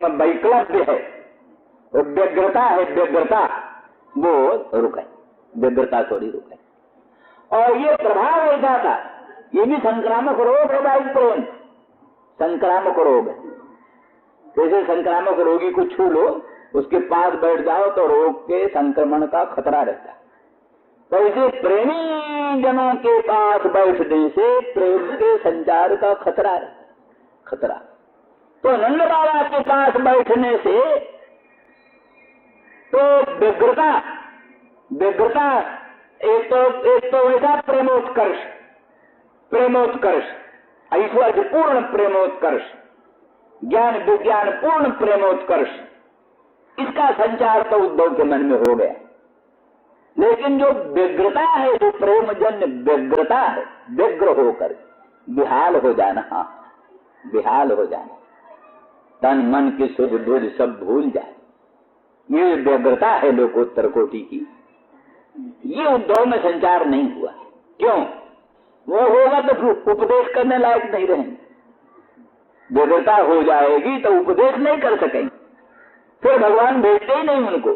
वैकल्प्य है, वो व्यग्रता है, व्यग्रता वो रुके, व्यग्रता थोड़ी रुके। और ये प्रभाव ऐसा था, ये भी संक्रामक रोग है भाई, प्रेम संक्रामक रोग है। जैसे संक्रामक रोगी को छू लो, उसके पास बैठ जाओ तो रोग के संक्रमण का खतरा रहता है। तो इसे प्रेमी जनों के पास बैठने से प्रेम के संचार का खतरा। तो नंद बाबा के पास बैठने से तो व्यग्रता एक तो ऐसा प्रेमोत्कर्ष, ऐश्वर्य पूर्ण प्रेमोत्कर्ष, ज्ञान विज्ञान पूर्ण प्रेमोत्कर्ष, इसका संचार तो उद्धव के मन में हो गया। लेकिन जो व्यग्रता है, जो प्रेमजन्य व्यग्रता है, व्यग्र होकर विहाल हो जाना, विहाल हो जाना, तन मन की सुध बुध सब भूल जाए, ये व्यग्रता है लोकोत्तर कोटि की। ये उद्धव में संचार नहीं हुआ। क्यों? वो होगा तो फिर उपदेश करने लायक नहीं रहेंगे। व्यग्रता हो जाएगी तो उपदेश नहीं कर सकेंगे, फिर भगवान भेजते ही नहीं उनको।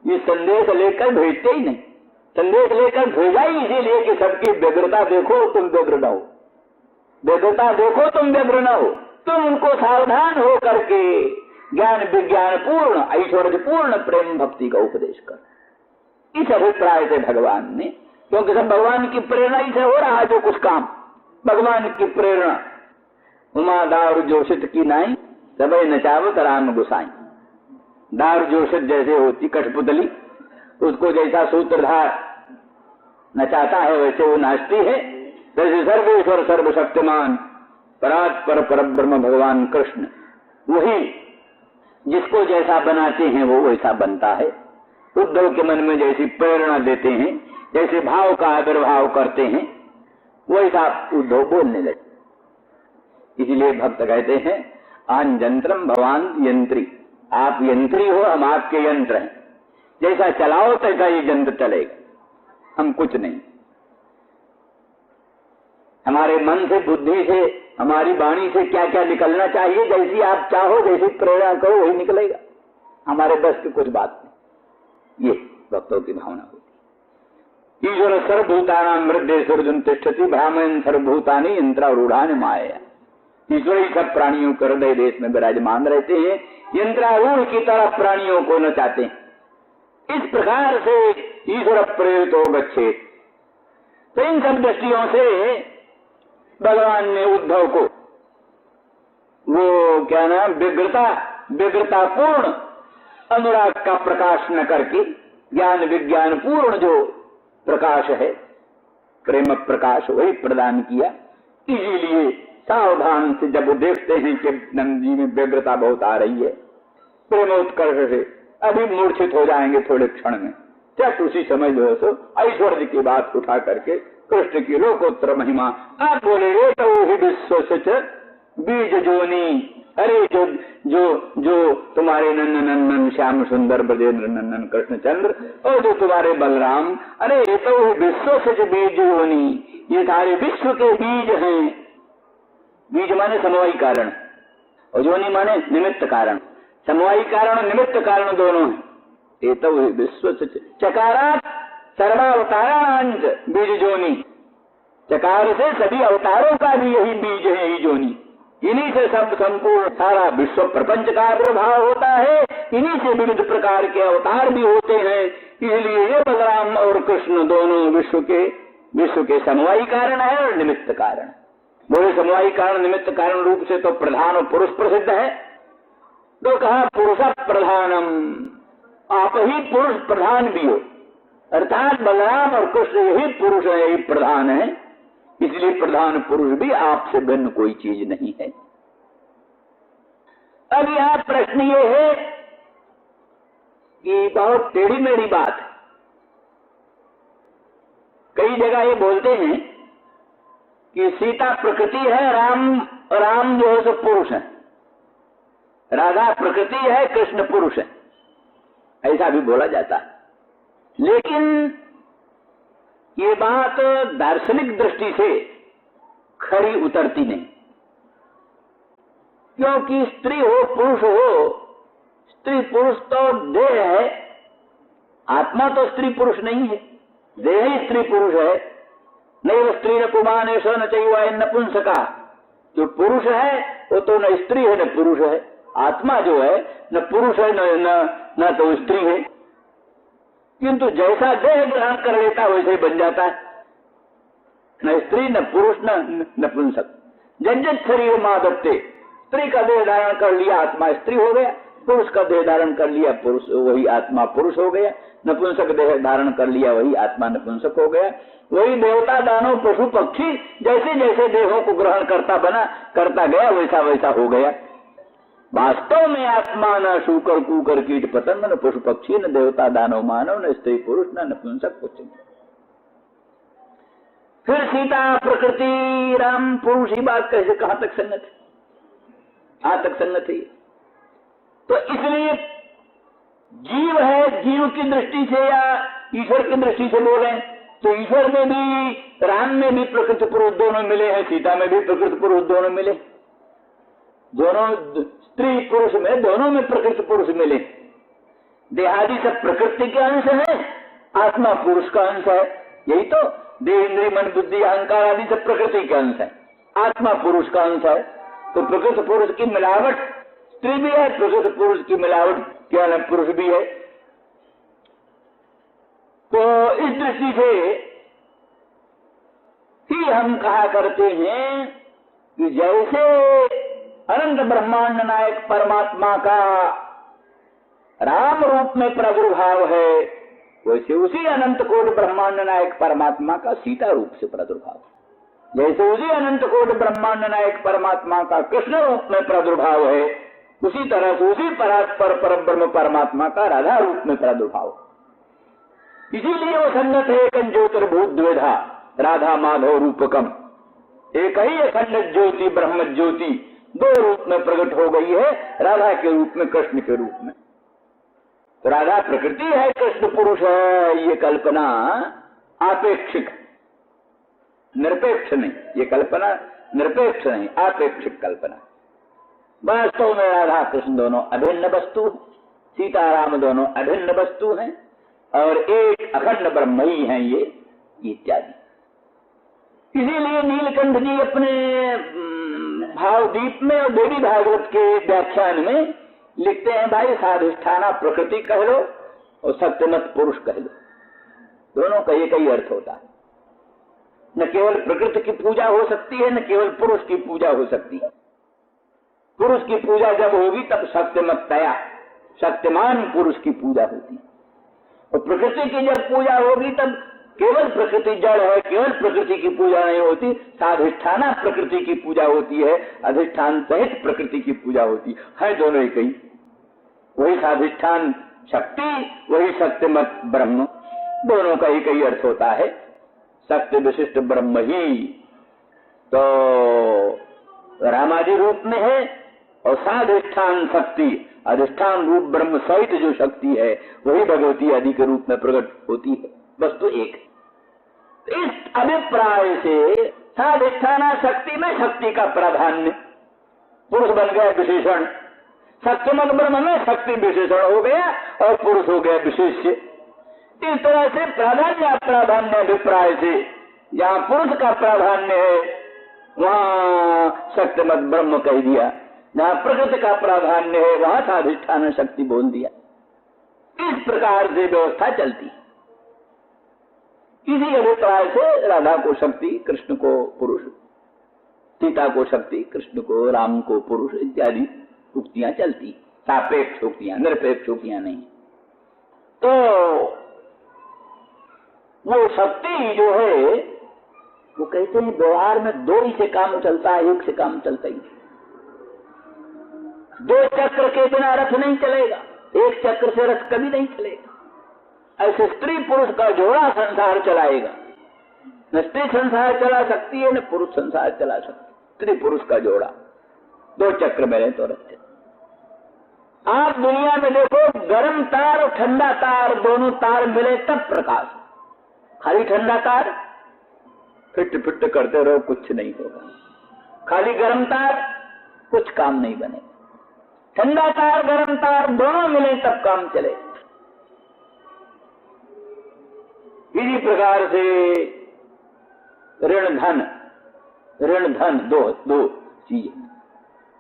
ये संदेश लेकर भेजते ही नहीं, संदेश लेकर भेजा ही इसीलिए कि सबकी व्यग्रता देखो तुम व्यग्र न हो, व्यग्रता देखो तुम व्यग्र न हो, तुम उनको सावधान हो करके ज्ञान विज्ञान पूर्ण ऐश्वर्य पूर्ण प्रेम भक्ति का उपदेश कर। इस अभिप्राय से भगवान ने, क्योंकि सब भगवान की प्रेरणा ही से हो रहा है जो कुछ काम, भगवान की प्रेरणा। उमा दारू जोशित की नाई सबे नचावत राम गुसाई। दारू जोशित जैसे होती कठपुतली, उसको जैसा सूत्रधार नचाता है वैसे वो नाचती है। जैसे सर्वेश्वर सर्वशक्तिमान परात्पर परब्रह्म भगवान कृष्ण, वही जिसको जैसा बनाते हैं वो वैसा बनता है। उद्धव के मन में जैसी प्रेरणा देते हैं, जैसे भाव का आविर्भाव करते हैं, वैसा उद्धव बोलने लगे। इसलिए भक्त कहते हैं आंजंत्रम भवान यंत्री, आप यंत्री हो, हम आपके यंत्र हैं, जैसा चलाओ तैसा ये यंत्र चलेगा, हम कुछ नहीं। हमारे मन से बुद्धि से हमारी वाणी से क्या क्या निकलना चाहिए, जैसी आप चाहो जैसी प्रेरणा करो वही निकलेगा, हमारे बस की कुछ बात नहीं। ये भक्तों की भावना होती। ईश्वर सर्वभूतानां मृदेश्वर तिष्ठति ब्राह्मण सर्वभूतानि यंत्रारूढ़ानि माया। ईश्वर ही सब प्राणियों के हृदय देश में विराजमान रहते हैं, यंत्रारूढ़ की तरह प्राणियों को नचाते हैं। इस प्रकार से ईश्वर प्रेरित हो गच्छे। तो इन सब दृष्टियों से भगवान ने उद्धव को वो क्या नाम व्यग्रता पूर्ण अनुराग का प्रकाश न करके ज्ञान विज्ञान पूर्ण जो प्रकाश है, प्रेम प्रकाश, वही प्रदान किया। इसीलिए सावधान से जब वो देखते हैं कि नंद जी में व्यग्रता बहुत आ रही है, प्रेमोत्कर्ष से अभी मूर्छित हो जाएंगे थोड़े क्षण में, क्या उसी समय जो है सो ऐश्वर्य की बात उठा करके कृष्ण की लोकोत्तर महिमा आप बोले रे तो ही विश्व सच बीज जोनी। अरे जो जो जो तुम्हारे नंदन श्याम सुंदर ब्रजेंद्र नंदन कृष्णचंद्र और जो तुम्हारे बलराम, अरे ये तो विश्व सच बीज जोनी, ये सारे विश्व के बीज हैं। बीज माने समवायी कारण और जोनी माने निमित्त कारण। समवायी कारण और निमित्त कारण दोनों हैं। ये तो विश्व चकारात सर्वावतारांच बीज जोनी, चकार से सभी अवतारों का भी यही बीज है, यही जोनी। इन्हीं से सब संपूर्ण सारा विश्व प्रपंच का आविर्भाव होता है, इन्हीं से विविध प्रकार के अवतार भी होते हैं। इसलिए ये बलराम और कृष्ण दोनों विश्व के समवायी कारण है और निमित्त कारण। बोले समवायी कारण निमित्त कारण रूप से तो प्रधान और पुरुष प्रसिद्ध है, तो कहा पुरुष प्रधानम, आप ही पुरुष प्रधान भी हो, अर्थात बलराम और कृष्ण यही पुरुष है, यही प्रधान है। इसलिए प्रधान पुरुष भी आपसे भिन्न कोई चीज नहीं है। अब यहां प्रश्न ये है कि बहुत टेढ़ी मेढ़ी बात है। कई जगह ये बोलते हैं कि सीता प्रकृति है, राम जो है सो पुरुष है, राधा प्रकृति है, कृष्ण पुरुष है, ऐसा भी बोला जाता है। लेकिन ये बात दार्शनिक दृष्टि से खरी उतरती नहीं। क्योंकि स्त्री हो पुरुष हो, स्त्री पुरुष तो देह है, आत्मा तो स्त्री पुरुष नहीं है, देह ही स्त्री पुरुष है। नहीं वो स्त्री न पुमान ऐसा न चाहिए नपुंसका, जो पुरुष है वो तो न स्त्री है न पुरुष है, आत्मा जो है न पुरुष है न तो स्त्री है। किंतु जैसा देह ग्रहण कर लेता वैसे ही बन जाता है, न स्त्री न पुरुष न नपुंसक। जंजत शरीर मादत्ते, स्त्री का देह धारण कर लिया आत्मा स्त्री हो गया, पुरुष का देह धारण कर लिया पुरुष वही आत्मा पुरुष हो गया, नपुंसक देह धारण कर लिया वही आत्मा नपुंसक हो गया। वही देवता दानव पशु पक्षी जैसे जैसे देहों को ग्रहण करता गया वैसा वैसा हो गया। वास्तव में आत्मा न शूकर कूकर कीट पतंग न पशु पक्षी न देवता दानव मानव न स्त्री पुरुष न नपुंसक कुछ नहीं। फिर सीता प्रकृति राम पुरुष ही बात कैसे कहां तक संगत है, कहां तक संगत है। तो इसलिए जीव है, जीव की दृष्टि से या ईश्वर की दृष्टि से बोले तो ईश्वर में भी राम में भी प्रकृति पुरुष दोनों मिले हैं, सीता में भी प्रकृति पुरुष दोनों मिले, दोनों स्त्री पुरुष में दोनों में प्रकृति पुरुष मिले। देहादि सब प्रकृति के अंश है, आत्मा पुरुष का अंश है। यही तो देह इंद्रिय मन बुद्धि अहंकार आदि सब प्रकृति के अंश है, आत्मा पुरुष का अंश है। तो प्रकृति पुरुष की मिलावट स्त्री भी है, प्रकृति पुरुष की मिलावट क्या न पुरुष भी है। तो इस दृष्टि से ही हम कहा करते हैं कि जैसे अनंत ब्रह्मांड नायक परमात्मा का राम रूप में प्रादुर्भाव है, वैसे उसी अनंत कोटि ब्रह्मांड नायक परमात्मा का सीता रूप से प्रादुर्भाव, जैसे उसी अनंत कोटि ब्रह्मांड नायक परमात्मा का कृष्ण रूप में प्रादुर्भाव है, उसी तरह से उसी परात्पर परब्रह्म परमात्मा का राधा रूप में प्रादुर्भाव। इसीलिए वो संगत है एकं ज्योतिर्भूत द्विधा राधा माधव रूपकम, एक ही अखंड ज्योति ब्रह्म ज्योति दो रूप में प्रकट हो गई है, राधा के रूप में कृष्ण के रूप में। तो राधा प्रकृति है, कृष्ण पुरुष है, ये कल्पना आपेक्षिक, निरपेक्ष नहीं, ये कल्पना निरपेक्ष नहीं आपेक्षिक कल्पना। वास्तव में राधा कृष्ण दोनों अभिन्न वस्तु, सीताराम दोनों अभिन्न वस्तु हैं और एक अखंड ब्रह्म ही हैं ये इत्यादि। इसीलिए नीलकंठ जी अपने भावदीप में और देवी भागवत के व्याख्यान में लिखते हैं, भाई साधिष्ठाना प्रकृति कह लो और सत्यमत पुरुष कह लो, दोनों का एक ही अर्थ होता है। न केवल प्रकृति की पूजा हो सकती है, न केवल पुरुष की पूजा हो सकती है। पुरुष की पूजा जब होगी तब सत्यमतया सत्यमान पुरुष की पूजा होती है, और प्रकृति की जब पूजा होगी तब केवल प्रकृति जड़ है, केवल प्रकृति की पूजा नहीं होती, साधिष्ठाना प्रकृति की पूजा होती है, अधिष्ठान सहित प्रकृति की पूजा होती है, दोनों एक ही। वही साधिष्ठान शक्ति, वही सत्यमत ब्रह्म, दोनों का एक ही अर्थ होता है, सत्य विशिष्ट ब्रह्म ही तो रामादि रूप में है, और साधिष्ठान शक्ति अधिष्ठान रूप ब्रह्म सहित जो शक्ति है वही भगवती आदि के रूप में प्रकट होती है, वस्तु एक। इस अभिप्राय से साधिष्ठाना शक्ति में शक्ति का प्राधान्य, पुरुष बन गया विशेषण, सत्यमत ब्रह्म में शक्ति विशेषण हो गया और पुरुष हो गया विशेष्य। इस तरह से प्राधान्य प्राधान्य अभिप्राय से जहाँ पुरुष का प्राधान्य है वहाँ सत्यमत ब्रह्म कह दिया, जहाँ प्रकृति का प्राधान्य है वहाँ साधिष्ठान शक्ति बोल दिया। इस प्रकार से व्यवस्था चलती। इसी अभिप्राय से राधा को शक्ति, कृष्ण को पुरुष, सीता को शक्ति, कृष्ण को राम को पुरुष इत्यादि उक्तियां चलती, सापेक्ष उक्तियां, निरपेक्ष उक्तियां नहीं। तो वो शक्ति जो है वो कहते हैं व्यवहार में दो ही से काम चलता है, एक से काम चलता ही नहीं। दो चक्र के बिना रथ नहीं चलेगा, एक चक्र से रथ कभी नहीं चलेगा। ऐसे स्त्री पुरुष का जोड़ा संसार चलाएगा, न स्त्री संसार चला सकती है न पुरुष संसार चला सकती, स्त्री पुरुष का जोड़ा दो चक्र में रहे तो रथ। आप दुनिया में देखो गर्म तार और ठंडा तार दोनों तार मिले तब प्रकाश, खाली ठंडा तार फिट फिट करते रहो कुछ नहीं होगा, खाली गर्म तार कुछ काम नहीं बने। ठंडा तार गर्म तार दोनों मिले तब काम चले। इसी प्रकार से ऋण धन दो चीजें,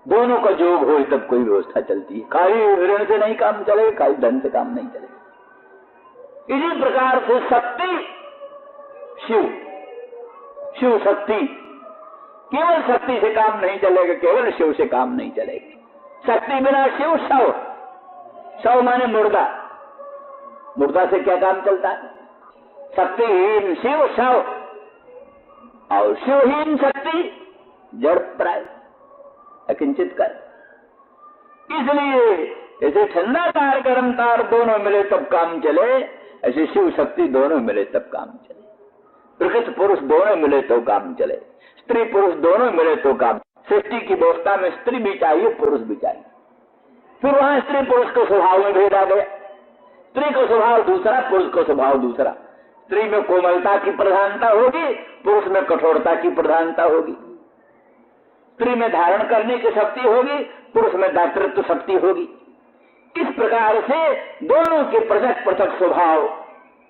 दोनों का योग हो तब कोई व्यवस्था चलती है। खाली ऋण से नहीं काम चलेगा, खाली धन से काम नहीं चलेगा। इसी प्रकार से शक्ति शिव शक्ति, केवल शक्ति से काम नहीं चलेगा, केवल शिव से काम नहीं चलेगा। शक्ति बिना शिव शव माने मुर्दा से क्या काम चलता है? शक्तिहीन शिव शव और शिवहीन शक्ति जड़ प्राय अकिंचित कर। इसलिए ऐसे ठंडा तार गर्म तार दोनों मिले तब काम चले, ऐसे शिव शक्ति दोनों मिले तब काम चले। प्रकृति पुरुष दोनों मिले तो काम चले, स्त्री पुरुष दोनों मिले तो काम। सृष्टि की व्यवस्था में स्त्री भी चाहिए, पुरुष भी चाहिए। फिर वहां स्त्री पुरुष के स्वभाव में भेद आ गया। स्त्री का स्वभाव दूसरा, पुरुष का स्वभाव दूसरा। स्त्री में कोमलता की प्रधानता होगी, पुरुष में कठोरता की प्रधानता होगी। स्त्री में धारण करने की शक्ति होगी, पुरुष में दातृत्व शक्ति होगी। इस प्रकार से दोनों के पृथक पृथक स्वभाव,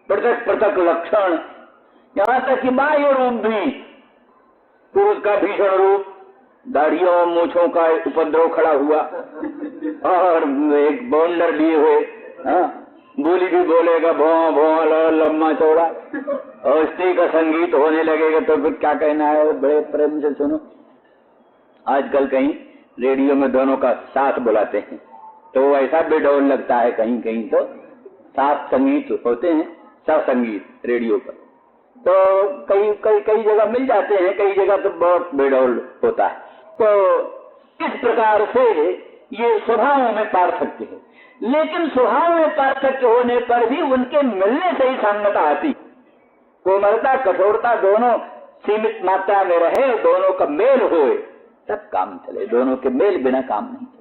पृथक पृथक लक्षण, यहाँ तक कि बाह्य रूप भी, पुरुष का भीषण रूप, दाढ़ियों मूछों का उपद्रव खड़ा हुआ और एक बॉन्डर लिए हुए, बोली भी बोलेगा भौं भौं लम्बा चौड़ा, और स्त्री का संगीत होने लगेगा तो फिर क्या कहना है, बड़े प्रेम से सुनो। आजकल कहीं रेडियो में दोनों का साथ बुलाते हैं तो ऐसा बेडौल लगता है, कहीं कहीं तो साथ संगीत होते हैं, सब संगीत रेडियो पर तो कई जगह मिल जाते हैं, कई जगह तो बहुत बेडौल होता है। तो इस प्रकार से ये स्वभाव में पार्थक्य है, लेकिन स्वभाव में पार्थक्य होने पर भी उनके मिलने से ही सांगता आती। कोमलता कठोरता दोनों सीमित मात्रा में रहे, दोनों का मेल होए तब काम चले, दोनों के मेल बिना काम नहीं चलता।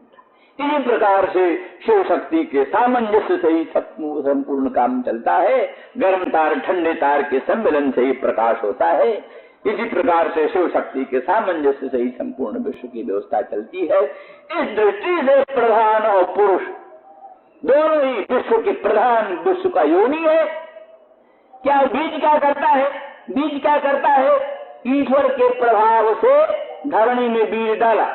इसी प्रकार से शिव शक्ति के सामंजस्य से ही संपूर्ण काम चलता है। गर्म तार ठंडे तार के सम्मिलन से ही प्रकाश होता है। इसी प्रकार से शिव शक्ति के सामंजस्य से ही संपूर्ण विश्व की व्यवस्था चलती है। इस दृष्टि से प्रधान और पुरुष दोनों ही विश्व के प्रधान, विश्व का योनि है। क्या बीज क्या करता है? बीज क्या करता है? ईश्वर के प्रभाव से धरणी में बीज डाला,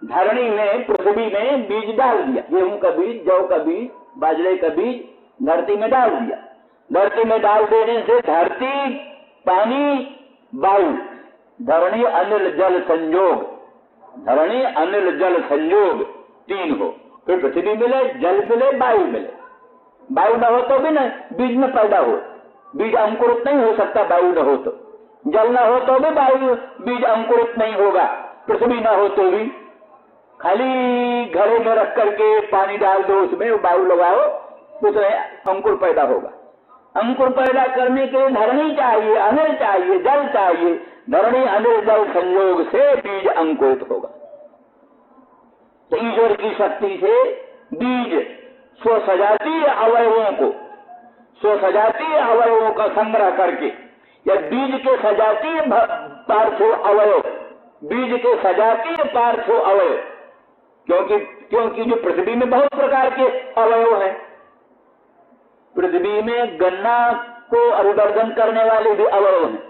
धरणी में पृथ्वी में बीज डाल दिया, गेहूं का बीज, जौ का बीज, बाजरे का बीज धरती में डाल दिया। धरती में डाल देने से धरती, पानी, वायु, धरणी अनिल जल संयोग, धरणी अनिल जल संयोग तीन हो, फिर पृथ्वी मिले, जल मिले, वायु मिले। वायु न हो तो भी न बीज में पैदा हो, बीज अंकुरित नहीं हो सकता वायु न हो तो। जल न हो तो भी वायु बीज अंकुरित नहीं होगा, पृथ्वी न हो तो भी। खाली घड़े में रख करके पानी डाल दो, उसमें वायु लगाओ, उसमें अंकुर पैदा होगा। अंकुर पैदा करने के लिए धरणी चाहिए, अनिल चाहिए, जल चाहिए। धरणी अनिल जल संयोग से बीज अंकुरित होगा। तो ईश्वर की शक्ति से बीज स्वसजातीय अवयवों का संग्रह करके, या बीज के सजातीय पार्थिव अवयव, बीज के सजातीय पार्थिव अवयव, क्योंकि जो पृथ्वी में बहुत प्रकार के अवयव हैं। पृथ्वी में गन्ना को अभिवर्धन करने वाले भी अवयव हैं,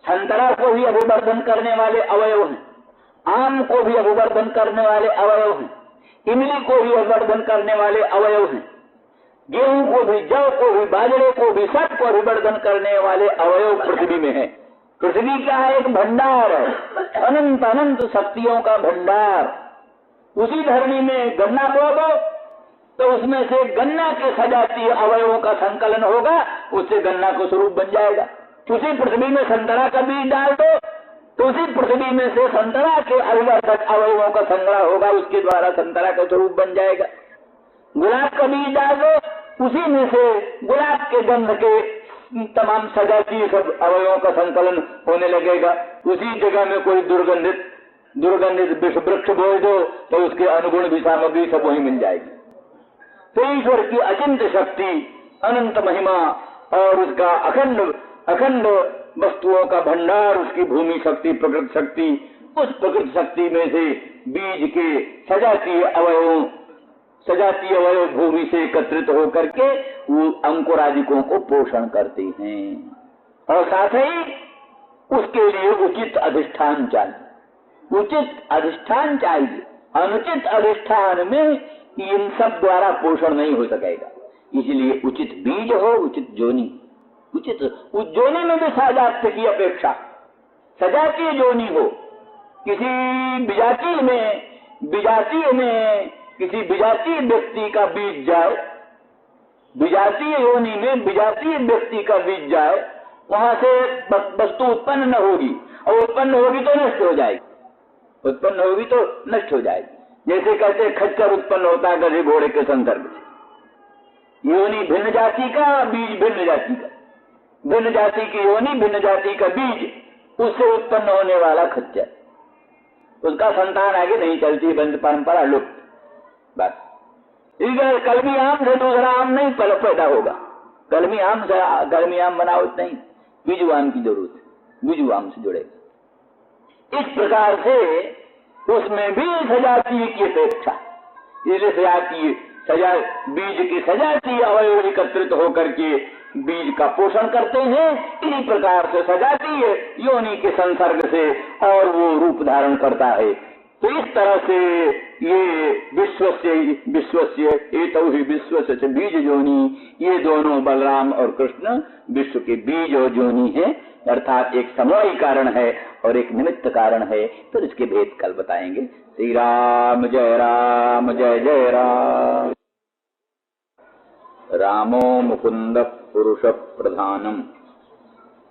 संतरा को भी अभिवर्धन करने वाले अवयव हैं, आम को भी अभिवर्धन करने वाले अवयव हैं, इमली को भी अभिवर्धन करने वाले अवयव हैं, गेहूं को भी, जौ को भी, बाजरे को भी, सबको अभिवर्धन करने वाले अवयव पृथ्वी में है। पृथ्वी क्या है? एक भंडार है, अनंत अनंत शक्तियों का भंडार। उसी धरणी में गन्ना बो दो तो उसमें से गन्ना के सजातीय अवयवों का संकलन होगा, उससे गन्ना को स्वरूप बन जाएगा। उसी पृथ्वी में संतरा का बीज डाल दो तो उसी पृथ्वी में से संतरा के अभिवर्धक अवयवों का संग्रह होगा, उसके द्वारा संतरा का स्वरूप बन जाएगा। गुलाब का बीज डाल दो, उसी में से गुलाब के गंध के तमाम सजातीय सब अवयवों का संकलन होने लगेगा। उसी जगह में कोई दुर्गंधित विष वृक्ष बोल दो तो उसके अनुगुण भी सामग्री सब वही मिल जाएगी। तो ईश्वर की अचिंत शक्ति, अनंत महिमा और उसका अखंड वस्तुओं का भंडार, उसकी भूमि शक्ति, प्रकृति शक्ति उस प्रकृति शक्ति में से बीज के सजातीय अवयव भूमि से एकत्रित होकर के वो अंकुरादिकों को पोषण करते हैं। और साथ ही उसके लिए उचित अधिष्ठान चाहिए, उचित अधिष्ठान चाहिए। अनुचित अधिष्ठान में इन सब द्वारा पोषण नहीं हो सकेगा। इसलिए उचित बीज हो, उचित जोनी, उचित उस जोनी में भी सजातीय की अपेक्षा सजातीय जोनी हो। किसी किसी विजातीय व्यक्ति का बीज जाए, विजातीय योनि में विजातीय व्यक्ति का बीज जाए, वहां से वस्तु उत्पन्न न होगी, और उत्पन्न होगी तो नष्ट हो जाएगी, उत्पन्न होगी तो नष्ट हो जाएगी। जैसे कहते खच्चर उत्पन्न होता है गधे घोड़े के संदर्भ से। योनि भिन्न जाति का, बीज भिन्न जाति का, भिन्न जाति की योनि भिन्न जाति का बीज, उससे उत्पन्न होने वाला खच्चर, उसका संतान आगे नहीं चलती, बंद परंपरा लुप्त। बस इधर कलमी आम से दूसरा आम नहीं पैदा होगा। कलमी आम बनाओ नहीं, बीजू आम की जरूरत है, बीजू आम से जुड़ेगा। इस प्रकार से उसमें भी सजातीय की अपेक्षा, इसलिए बीज की सजातीय अवयव एकत्रित होकर के बीज का पोषण करते हैं। इसी प्रकार से सजातीय योनि के संसर्ग से और वो रूप धारण करता है। तो इस तरह से ये विश्वस्य एतौ ही विश्वस्य बीज जोनी, ये दोनों बलराम और कृष्ण विश्व के बीज और जोनी है, अर्थात एक समवायी कारण है और एक निमित्त कारण है। फिर इसके भेद कल बताएंगे। श्री राम जय जय राम। रामो मुकुंद पुरुष प्रधानम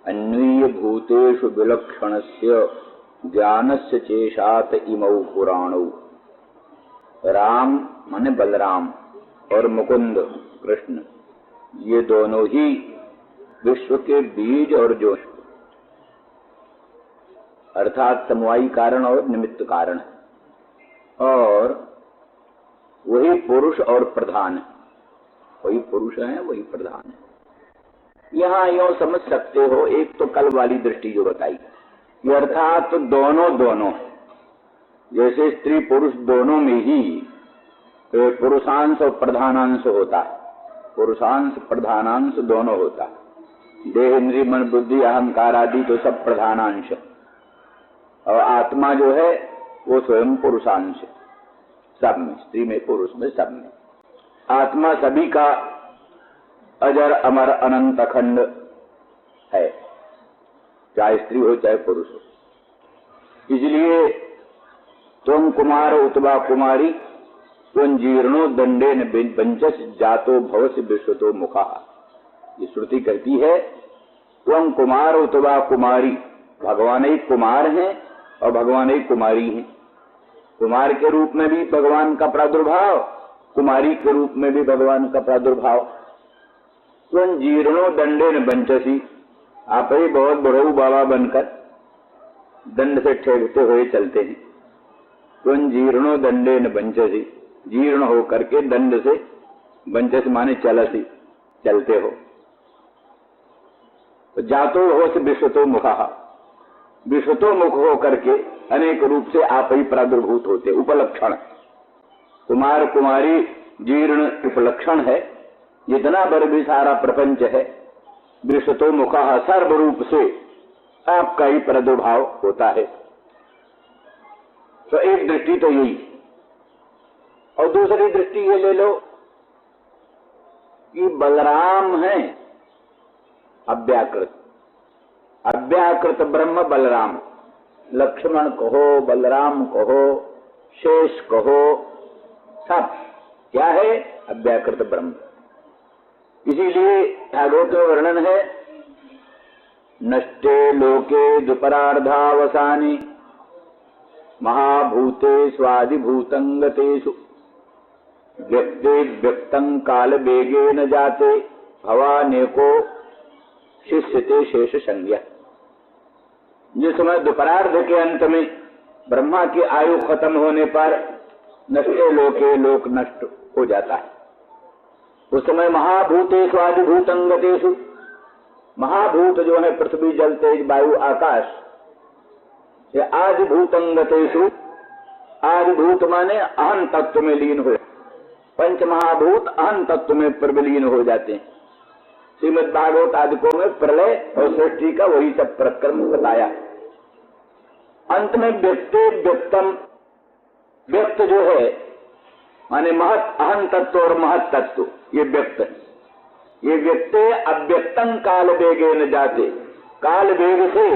अन्वीय भूतेषु विलक्षणस्य ज्ञानस्य चेशात इमौ पुराणौ। राम माने बलराम और मुकुंद कृष्ण, ये दोनों ही विश्व के बीज और जो अर्थात समवायी कारण और निमित्त कारण, और वही पुरुष और प्रधान है, वही पुरुष है वही प्रधान है। यहाँ यो समझ सकते हो, एक तो कल वाली दृष्टि जो बताई, अर्थात तो दोनों जैसे स्त्री पुरुष दोनों में ही पुरुषांश और प्रधानांश होता है, पुरुषांश प्रधानांश दोनों होता है। देह इंद्रिय मन बुद्धि अहंकार आदि तो सब प्रधानांश, और आत्मा जो है वो स्वयं पुरुषांश, सब में, स्त्री में पुरुष में सब में। आत्मा सभी का अजर अमर अनंत अखंड है, चाहे स्त्री हो चाहे पुरुष हो। इसलिए त्वं कुमार उतवा कुमारी त्वं जीर्णो दंडेन बंचस जातो भवस विश्वतो मुखा। ये श्रुति कहती है त्वं कुमार उतवा कुमारी, भगवान एक कुमार हैं और भगवान एक कुमारी हैं। कुमार के रूप में भी भगवान का प्रादुर्भाव, कुमारी के रूप में भी भगवान का प्रादुर्भाव। त्वं जीर्णो दंडेन बंचसी, आप ही बहुत बड़ऊ बाबा बनकर दंड से ठेकते हुए चलते हैं। त्वं जीर्णो दंडेन बंचसी, जीर्ण हो करके दंड से, बंचस माने चलसी, चलते हो। जातो हो से विश्वतो मुखा, विश्वतो मुख हो करके अनेक रूप से आप ही प्रादुर्भूत होते। उपलक्षण कुमार कुमारी जीर्ण उपलक्षण है। जितना बर भी सारा प्रपंच है, विश्वतो मुखा सर्व रूप से आपका ही प्रादुर्भाव होता है। तो एक दृष्टि तो यही, और दूसरी दृष्टि ये ले लो कि बलराम है अव्याकृत, अव्याकृत ब्रह्म बलराम। लक्ष्मण कहो, बलराम कहो, शेष कहो, सब क्या है? अव्याकृत ब्रह्म। इसीलिए भागवत में वर्णन है, नष्टे लोके द्विपरार्धावसाने महाभूते स्वादिभूतं गतेषु व्यक्ते व्यक्तं काल वेगे न जाते भवानेको शिष्यते शेष संज्ञा। जिस समय द्विपरार्ध के अंत में ब्रह्मा की आयु खत्म होने पर नष्टे लोके लोक नष्ट हो जाता है, उस समय महाभूते स्वादिभूतं गतेषु, महाभूत जो है पृथ्वी जल तेज वायु आकाश, ये आदिभूतंगतेषु, आदिभूत माने अहम तत्व में लीन हो, पंचमहाभूत अहम तत्व में प्रविलीन हो जाते हैं। श्रीमद् भागवत आदिकों में प्रलय और सृष्टि का वही सब प्रक्रम बताया। अंत में व्यक्ति व्यक्तम, व्यक्त जो है माने महत अहम तत्व और महत तत्व, ये व्यक्त, ये व्यक्ति अव्यक्तम काल वेगे न जाते, काल वेग से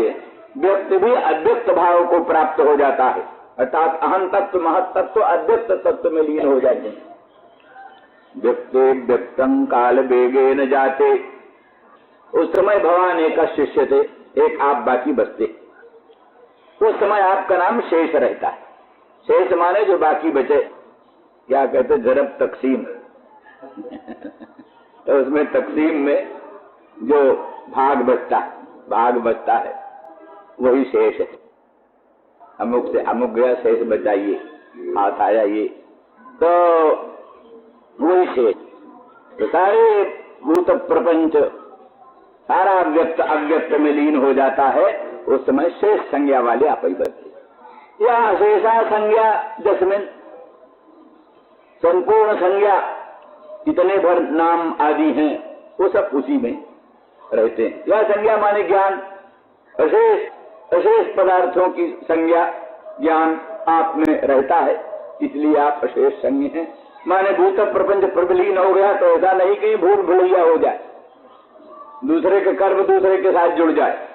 व्यक्त भी अव्यक्त भाव को प्राप्त हो जाता है, अर्थात अहम तत्व महत तत्व अव्यक्त तत्व में लीन हो जाते हैं। व्यक्ति व्यक्तम काल वेगे न जाते। उस समय भगवान एक शिष्य थे, एक आप बाकी बचते। उस समय आपका नाम शेष रहता है। शेष माने जो बाकी बचे, क्या कहते जरब तकसीम तो उसमें तकसीम में जो भाग बचता है वही शेष है। अमुक से अमुक गया, शेष बचाइए, हाथ आया ये, तो वही शेष। तो सारे भूत प्रपंच सारा व्यक्त अव्यक्त में लीन हो जाता है। उस समय शेष संज्ञा वाले आप ही बचते। या शेषा संज्ञा दसमिन, संपूर्ण संज्ञा इतने भर नाम आदि हैं वो सब उसी में रहते हैं। यह संज्ञा माने ज्ञान, अशेष पदार्थों की संज्ञा ज्ञान आप में रहता है, इसलिए आप अशेष संज्ञ हैं। माने भूत प्रपंच प्रबलीन हो गया तो ऐसा नहीं कि भूल भुलैया हो जाए, दूसरे के कर्म दूसरे के साथ जुड़ जाए।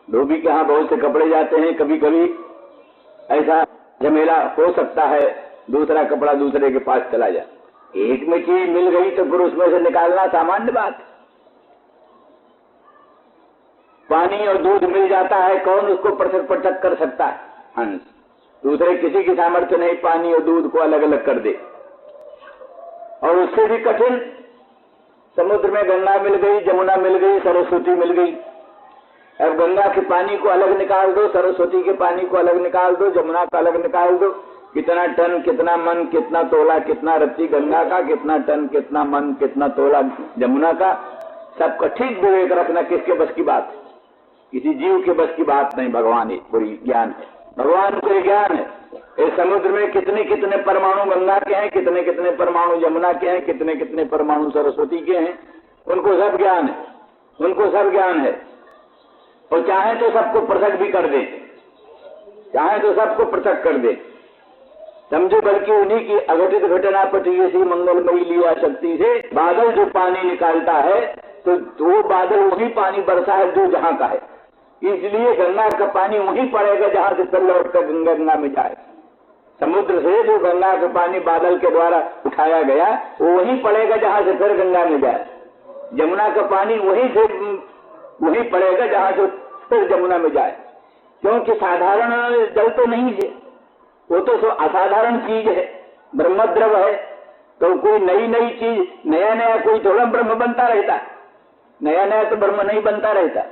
धोबी के यहाँ बहुत से कपड़े जाते हैं, कभी कभी ऐसा झमेला हो सकता है, दूसरा कपड़ा दूसरे के पास चला जाए। एक में चीज मिल गई तो फिर उसमें से निकालना सामान्य बात। पानी और दूध मिल जाता है, कौन उसको पृथक पृथक कर सकता है? हंस। दूसरे किसी की सामर्थ्य नहीं पानी और दूध को अलग अलग कर दे। और उससे भी कठिन, समुद्र में गंगा मिल गई, जमुना मिल गई, सरस्वती मिल गई। अब गंगा के पानी को अलग निकाल दो, सरस्वती के पानी को अलग निकाल दो, जमुना का अलग निकाल दो, कितना टन कितना मन कितना तोला कितना रत्ती गंगा का, कितना टन कितना मन कितना तोला जमुना का, सबका ठीक विवेक रखना किसके बस की बात है? किसी जीव के बस की बात नहीं। भगवान ही पूरी ज्ञान है, भगवान को ज्ञान है। इस समुद्र में कितने कितने परमाणु गंगा के हैं, कितने कितने परमाणु जमुना के हैं, कितने कितने परमाणु सरस्वती के हैं, उनको सब ज्ञान है, उनको सब ज्ञान है। और चाहे तो सबको पृथक भी कर दे, चाहे तो सबको पृथक कर दे, समझो। बल्कि उन्हीं की अघटित घटना पटी सी मंगलमयी लीला शक्ति से बादल जो पानी निकालता है तो वो बादल वही पानी बरसा है जो जहां का है। इसलिए गंगा का पानी वहीं पड़ेगा जहां से फिर लौट कर गंगा में जाए। समुद्र से जो गंगा का पानी बादल के द्वारा उठाया गया वो वहीं पड़ेगा जहां से फिर गंगा में जाए। जमुना का पानी वहीं पड़ेगा जहां से फिर जमुना में जाए। क्योंकि साधारण जल तो नहीं है, वो तो असाधारण चीज है, ब्रह्मद्रव है। तो कोई नई नई चीज, नया नया कोई थोड़ा ब्रह्म बनता रहता, नया नया तो ब्रह्म नहीं बनता रहता।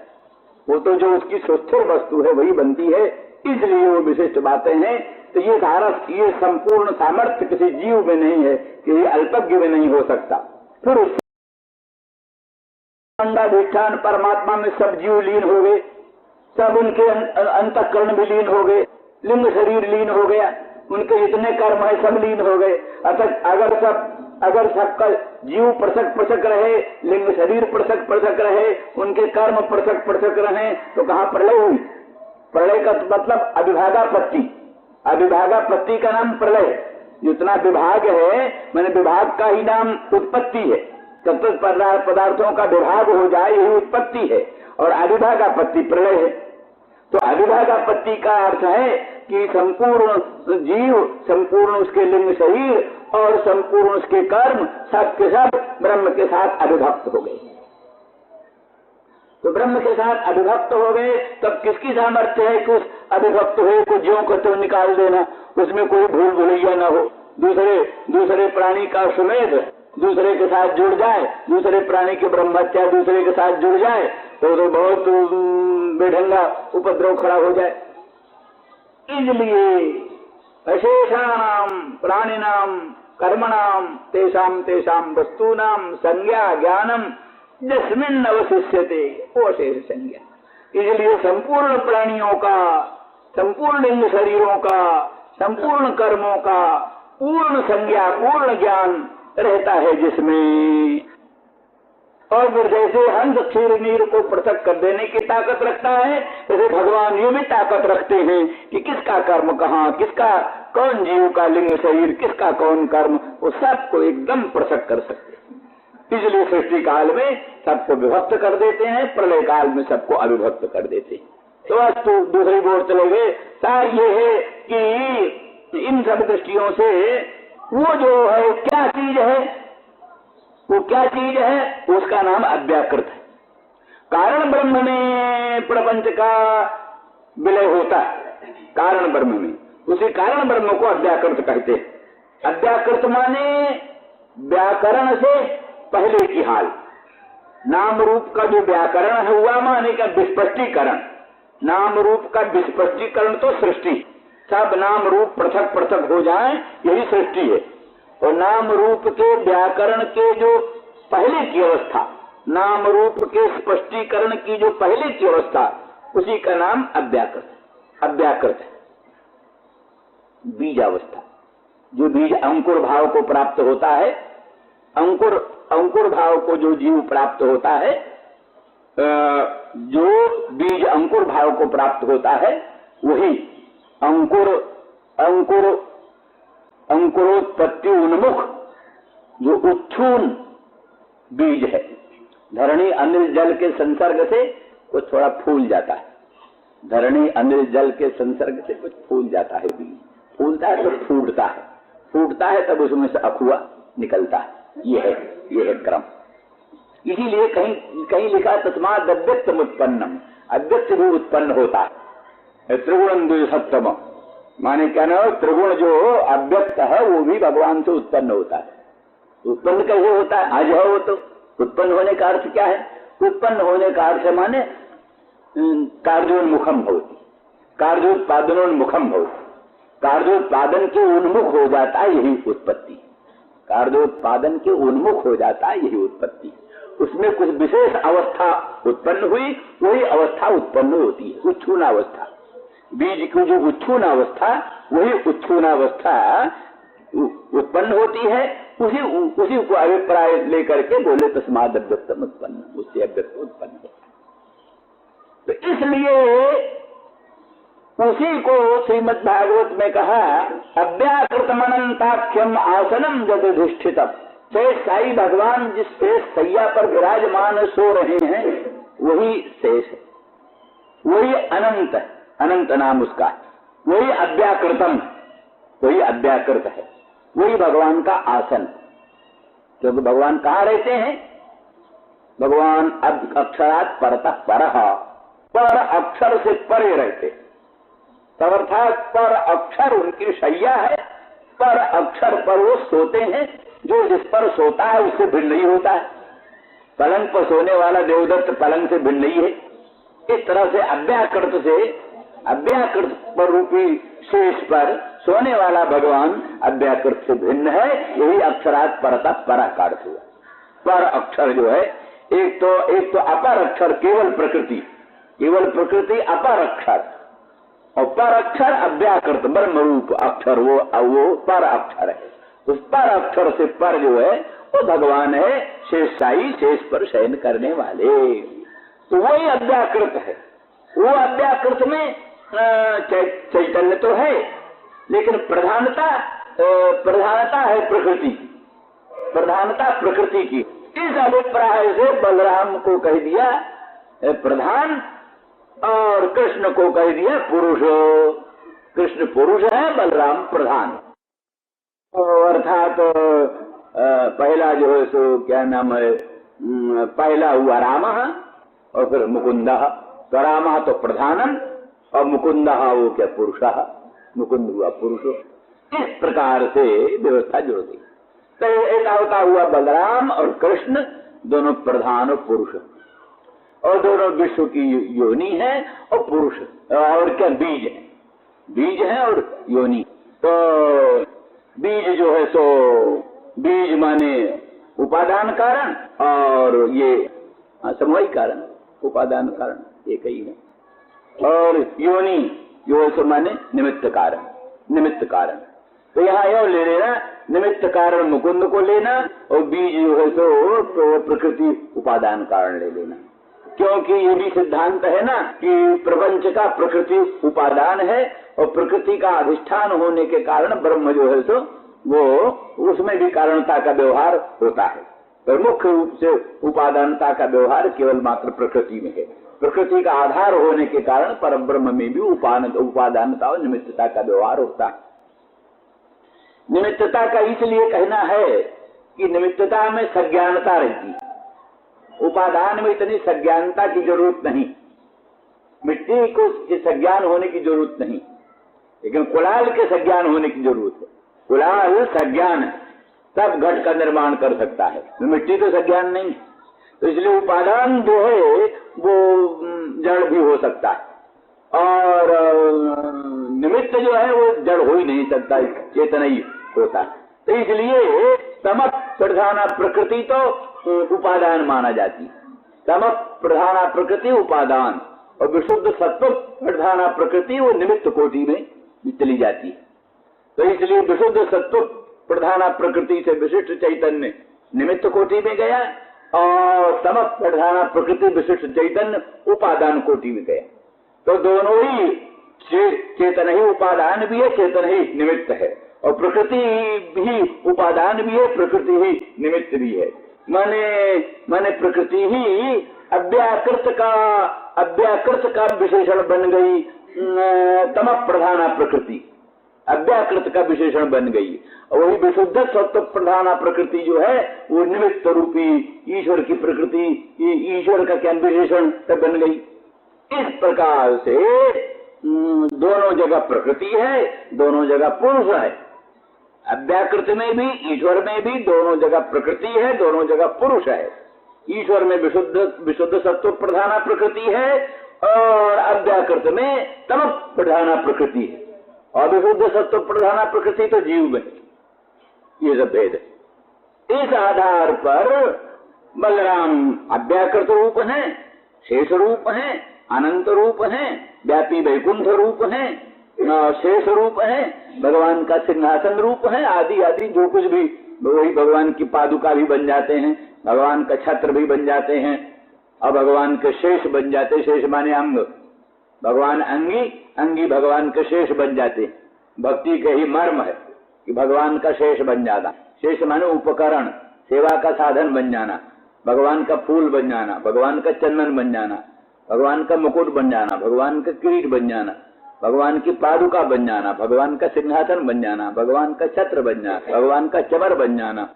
वो तो जो उसकी सुस्थिर वस्तु है वही बनती है। इसलिए वो विशिष्ट बातें हैं। तो ये सारा ये संपूर्ण सामर्थ्य किसी जीव में नहीं है, किसी अल्पज्ञ में नहीं हो सकता। फिर उस अधिष्ठान परमात्मा में सब जीव लीन हो गए, सब उनके अंतःकरण भी लीन हो गए, लिंग शरीर लीन हो गया, उनके जितने कर्म है सब लीन हो गए। अगर सबका जीव पृथक पृथक रहे, लिंग शरीर पृथक पृथक रहे, उनके कर्म पृथक पृथक रहे तो कहाँ प्रलय हुई? प्रलय का मतलब अविभागापत्ति, अविभागापत्ति का नाम प्रलय। जितना विभाग है मैंने विभाग का ही नाम उत्पत्ति है। चतुर्थ पदार्थों का विभाग हो जाए यही उत्पत्ति है, और अविभागापत्ति प्रलय है। तो अविभागापत्ति का अर्थ है कि संपूर्ण जीव, संपूर्ण उसके लिंग शरीर और संपूर्ण उसके कर्म सब के सब ब्रह्म के साथ अभिभक्त हो गए। तो ब्रह्म के साथ अभिभक्त हो गए, तब किसकी सामर्थ्य है कि उस अभिभक्त हुए को ज्यों को त्यों निकाल देना, उसमें कोई भूल भुलैया न हो, दूसरे प्राणी का सुमेध दूसरे के साथ जुड़ जाए, दूसरे प्राणी की ब्रह्महत्या दूसरे के साथ जुड़ जाए तो बहुत बेढंगा उपद्रव खड़ा हो जाए। इसलिए अशेषाणाम प्राणिनाम कर्मणाम तेषाम तेषाम वस्तूनाम संज्ञा ज्ञानम जस्मिन् अवशिष्यते, वो अशेष संज्ञा। इसलिए संपूर्ण प्राणियों का, संपूर्ण लिंग शरीरों का, संपूर्ण कर्मों का पूर्ण संज्ञा, पूर्ण ज्ञान रहता है जिसमें। और फिर जैसे हंस क्षीर नीर को पृथक कर देने की ताकत रखता है, जैसे भगवान ये भी ताकत रखते हैं कि किसका कर्म कहाँ, किसका कौन जीव का लिंग शरीर, किसका कौन कर्म, वो सबको एकदम पृथक कर सकते हैं। इसलिए सृष्टि काल में सबको विभक्त कर देते हैं, प्रलय काल में सबको अविभक्त कर देते हैं। तो आज तो दूसरी ओर चले गए। सार ये है कि इन सब दृष्टियों से वो जो है क्या चीज है, वो क्या चीज है, उसका नाम अव्याकृत है। कारण ब्रह्म में प्रपंच का विलय होता है, कारण ब्रह्म में, उसी कारण ब्रह्म को अव्याकृत कहते हैं। अव्याकृत माने व्याकरण से पहले की हाल। नाम रूप का जो व्याकरण हुआ माने का विस्पष्टीकरण, नाम रूप का विस्पष्टीकरण तो सृष्टि, सब नाम रूप पृथक पृथक हो जाए यही सृष्टि है। और नाम रूप के व्याकरण के जो पहले की अवस्था, नाम रूप के स्पष्टीकरण की जो पहले की अवस्था, उसी का नाम अव्याकृत, अव्याकृत है। बीज अवस्था, जो बीज अंकुर भाव को प्राप्त होता है, अंकुर भाव को जो जीव प्राप्त होता है, जो बीज अंकुर भाव को प्राप्त होता है, वही अंकुरोत्पत्ति उन्मुख जो उच्छून बीज है। धरणी अनिल जल के संसर्ग से वो थोड़ा फूल जाता है, धरणी अनिल जल के संसर्ग से कुछ फूल जाता है बीज, फूलता है तो फूटता है, फूटता है तब उसमें से अखुआ निकलता है। ये है क्रम। इसीलिए कहीं लिखा तस्मात् अव्यक्तम उत्पन्नम, अव्यक्त भी उत्पन्न होता है। त्रिगुणम द्विसप्तम माने क्या ना, त्रिगुण जो अव्यक्त है वो भी भगवान से उत्पन्न होता है। उत्पन्न कैसे होता है? आज है वो तो। उत्पन्न होने का अर्थ क्या है? उत्पन्न होने का अर्थ माने कार्योन्मुखम भवति, कार्योत्पादनोन्मुखम भवति। कार्योत्पादन के उन्मुख हो जाता है यही उत्पत्ति, कार्योत्पादन के उन्मुख हो जाता है यही उत्पत्ति। उसमें कुछ विशेष अवस्था उत्पन्न हुई, वही अवस्था उत्पन्न होती है, उच्छूनावस्था। बीज की जो उच्छूनावस्था, वही उच्छूनावस्था उत्पन्न होती है। उसी को अभिप्राय लेकर के बोले तस्मात् अव्यक्तम उत्पन्न, उससे अव्यक्त उत्पन्न हो। तो इसलिए उसी को श्रीमद् भागवत में कहा, अव्याकृतमनंताख्यम आसनम जदधिष्ठितम। शेष साई भगवान जिस शेष सैया पर विराजमान सो रहे हैं, वही शेष है, वही अनंत है, अनंत नाम उसका है, वही अव्याकृतम, वही अव्याकृत है, वही भगवान का आसन। क्योंकि भगवान कहाँ रहते हैं? भगवान अक्षरात् परतः परः, पर अक्षर से परे रहते, तब अर्थात पर अक्षर उनकी शैया है, पर अक्षर पर वो सोते हैं। जो जिस पर सोता है उससे भिन्न नहीं होता है। पलंग पर सोने वाला देवदत्त पलंग से भिन्न नहीं है। इस तरह से अव्याकृत पर रूपी शेष पर सोने वाला भगवान अव्याकृत से भिन्न है। यही अक्षरात् परतः परः का अर्थ हुआ। पर अक्षर जो है, एक तो अपर अक्षर केवल प्रकृति अपर अक्षर, और पर अक्षर अव्याकृत ब्रह्म रूप अक्षर, वो पर अक्षर है। उस पर अक्षर से पर जो है वो भगवान है, शेष साई, शेष पर शयन करने वाले। तो वही अव्याकृत है। वो अव्याकृत में चैतन्य तो है, लेकिन प्रधानता है प्रकृति, प्रधानता प्रकृति की। इस अभिप्राय से बलराम को कह दिया प्रधान और कृष्ण को कह दिया पुरुष। कृष्ण पुरुष है, बलराम प्रधान। अर्थात पहला जो है सो क्या नाम है, पहला हुआ राम और फिर मुकुंद। तो राम तो प्रधानम और मुकुंद वो क्या पुरुष, मुकुंद हुआ पुरुष। इस प्रकार से व्यवस्था जुड़ गई। तो एक हुआ बलराम और कृष्ण, दोनों प्रधान और पुरुष, और दोनों विश्व की योनि है और पुरुष, और क्या बीज है और योनि। तो बीज जो है सो, बीज माने उपादान कारण, और ये समवायी कारण, उपादान कारण। एक ही है। और योनि जो है माने निमित्त कारण, निमित्त कारण। तो यहाँ यह ले लेना निमित्त कारण मुकुंद को लेना, और बीज जो है तो प्रकृति उपादान कारण ले लेना। क्योंकि ये भी सिद्धांत है ना कि प्रपंच का प्रकृति उपादान है, और प्रकृति का अधिष्ठान होने के कारण ब्रह्म जो है सो वो उसमें भी कारणता का व्यवहार होता है, पर मुख्य रूप से उपादानता का व्यवहार केवल मात्र प्रकृति में है। प्रकृति का आधार होने के कारण परब्रह्म में भी उपादानता और निमित्तता का व्यवहार होता है। निमित्तता का इसलिए कहना है कि निमित्तता में सज्ञानता रहती है, उपादान में इतनी सज्ञानता की जरूरत नहीं। मिट्टी को सज्ञान होने की जरूरत नहीं, लेकिन कुलाल के सज्ञान होने की जरूरत है। कुलाल सज्ञान है, सब घट का निर्माण कर सकता है, मिट्टी तो सज्ञान नहीं। तो इसलिए उपादान जो है वो जड़ भी हो सकता है, और निमित्त जो है वो जड़ हो ही नहीं सकता, चेतन ही होता है। तो इसलिए तमक प्रधाना प्रकृति तो उपादान माना जाती है। तमक प्रधाना प्रकृति उपादान, और विशुद्ध सत्व प्रधाना प्रकृति वो निमित्त कोटि में चली जाती है। तो इसलिए विशुद्ध सत्व प्रधाना प्रकृति से विशिष्ट चैतन्य निमित्त कोटि में गया, और तमक प्रधाना प्रकृति विशिष्ट चैतन्य उपादान कोटि में गया। तो दोनों ही चेतन ही उपादान भी है, चेतन ही निमित्त है, और प्रकृति भी उपादान भी है, प्रकृति ही निमित्त भी है। माने प्रकृति ही अव्याकृत का विशेषण बन गई, तमक प्रधाना प्रकृति अव्याकृत का विशेषण बन गई। और वही विशुद्ध सत्व प्रधाना प्रकृति जो है वो निमित्त रूपी ईश्वर की प्रकृति, ईश्वर का क्या विशेषण बन गई। इस प्रकार से दोनों जगह प्रकृति है, दोनों जगह पुरुष है। अव्याकृत में भी ईश्वर में भी दोनों जगह प्रकृति है, दोनों जगह पुरुष है। ईश्वर में विशुद्ध सत्व प्रधाना प्रकृति है, और अव्याकृत में तमक प्रधाना प्रकृति है, और विशुद्ध सत्व प्रधाना प्रकृति तो जीव में। ये सब भेद है। इस आधार पर बलराम अव्याकृत रूप है, शेष रूप है, अनंत रूप है, व्यापी वैकुंठ रूप है, शेष रूप है, भगवान का सिंहासन रूप है, आदि आदि जो कुछ भी वही भगवान की पादुका भी बन जाते हैं, भगवान का छत्र भी बन जाते हैं, और भगवान के शेष बन जाते हैं। शेष माने अंग, भगवान अंगी, अंगी भगवान के शेष बन जाते हैं। भक्ति के ही मर्म है कि भगवान का शेष बन जाना। शेष माने उपकरण, सेवा का साधन बन जाना, भगवान का फूल बन जाना, भगवान का चंदन बन जाना, भगवान का मुकुट बन जाना, भगवान का किरीट बन जाना, भगवान की पादुका बन जाना, भगवान का सिंहासन बन जाना, भगवान का छत्र बन जाना, भगवान का चमर बन जाना,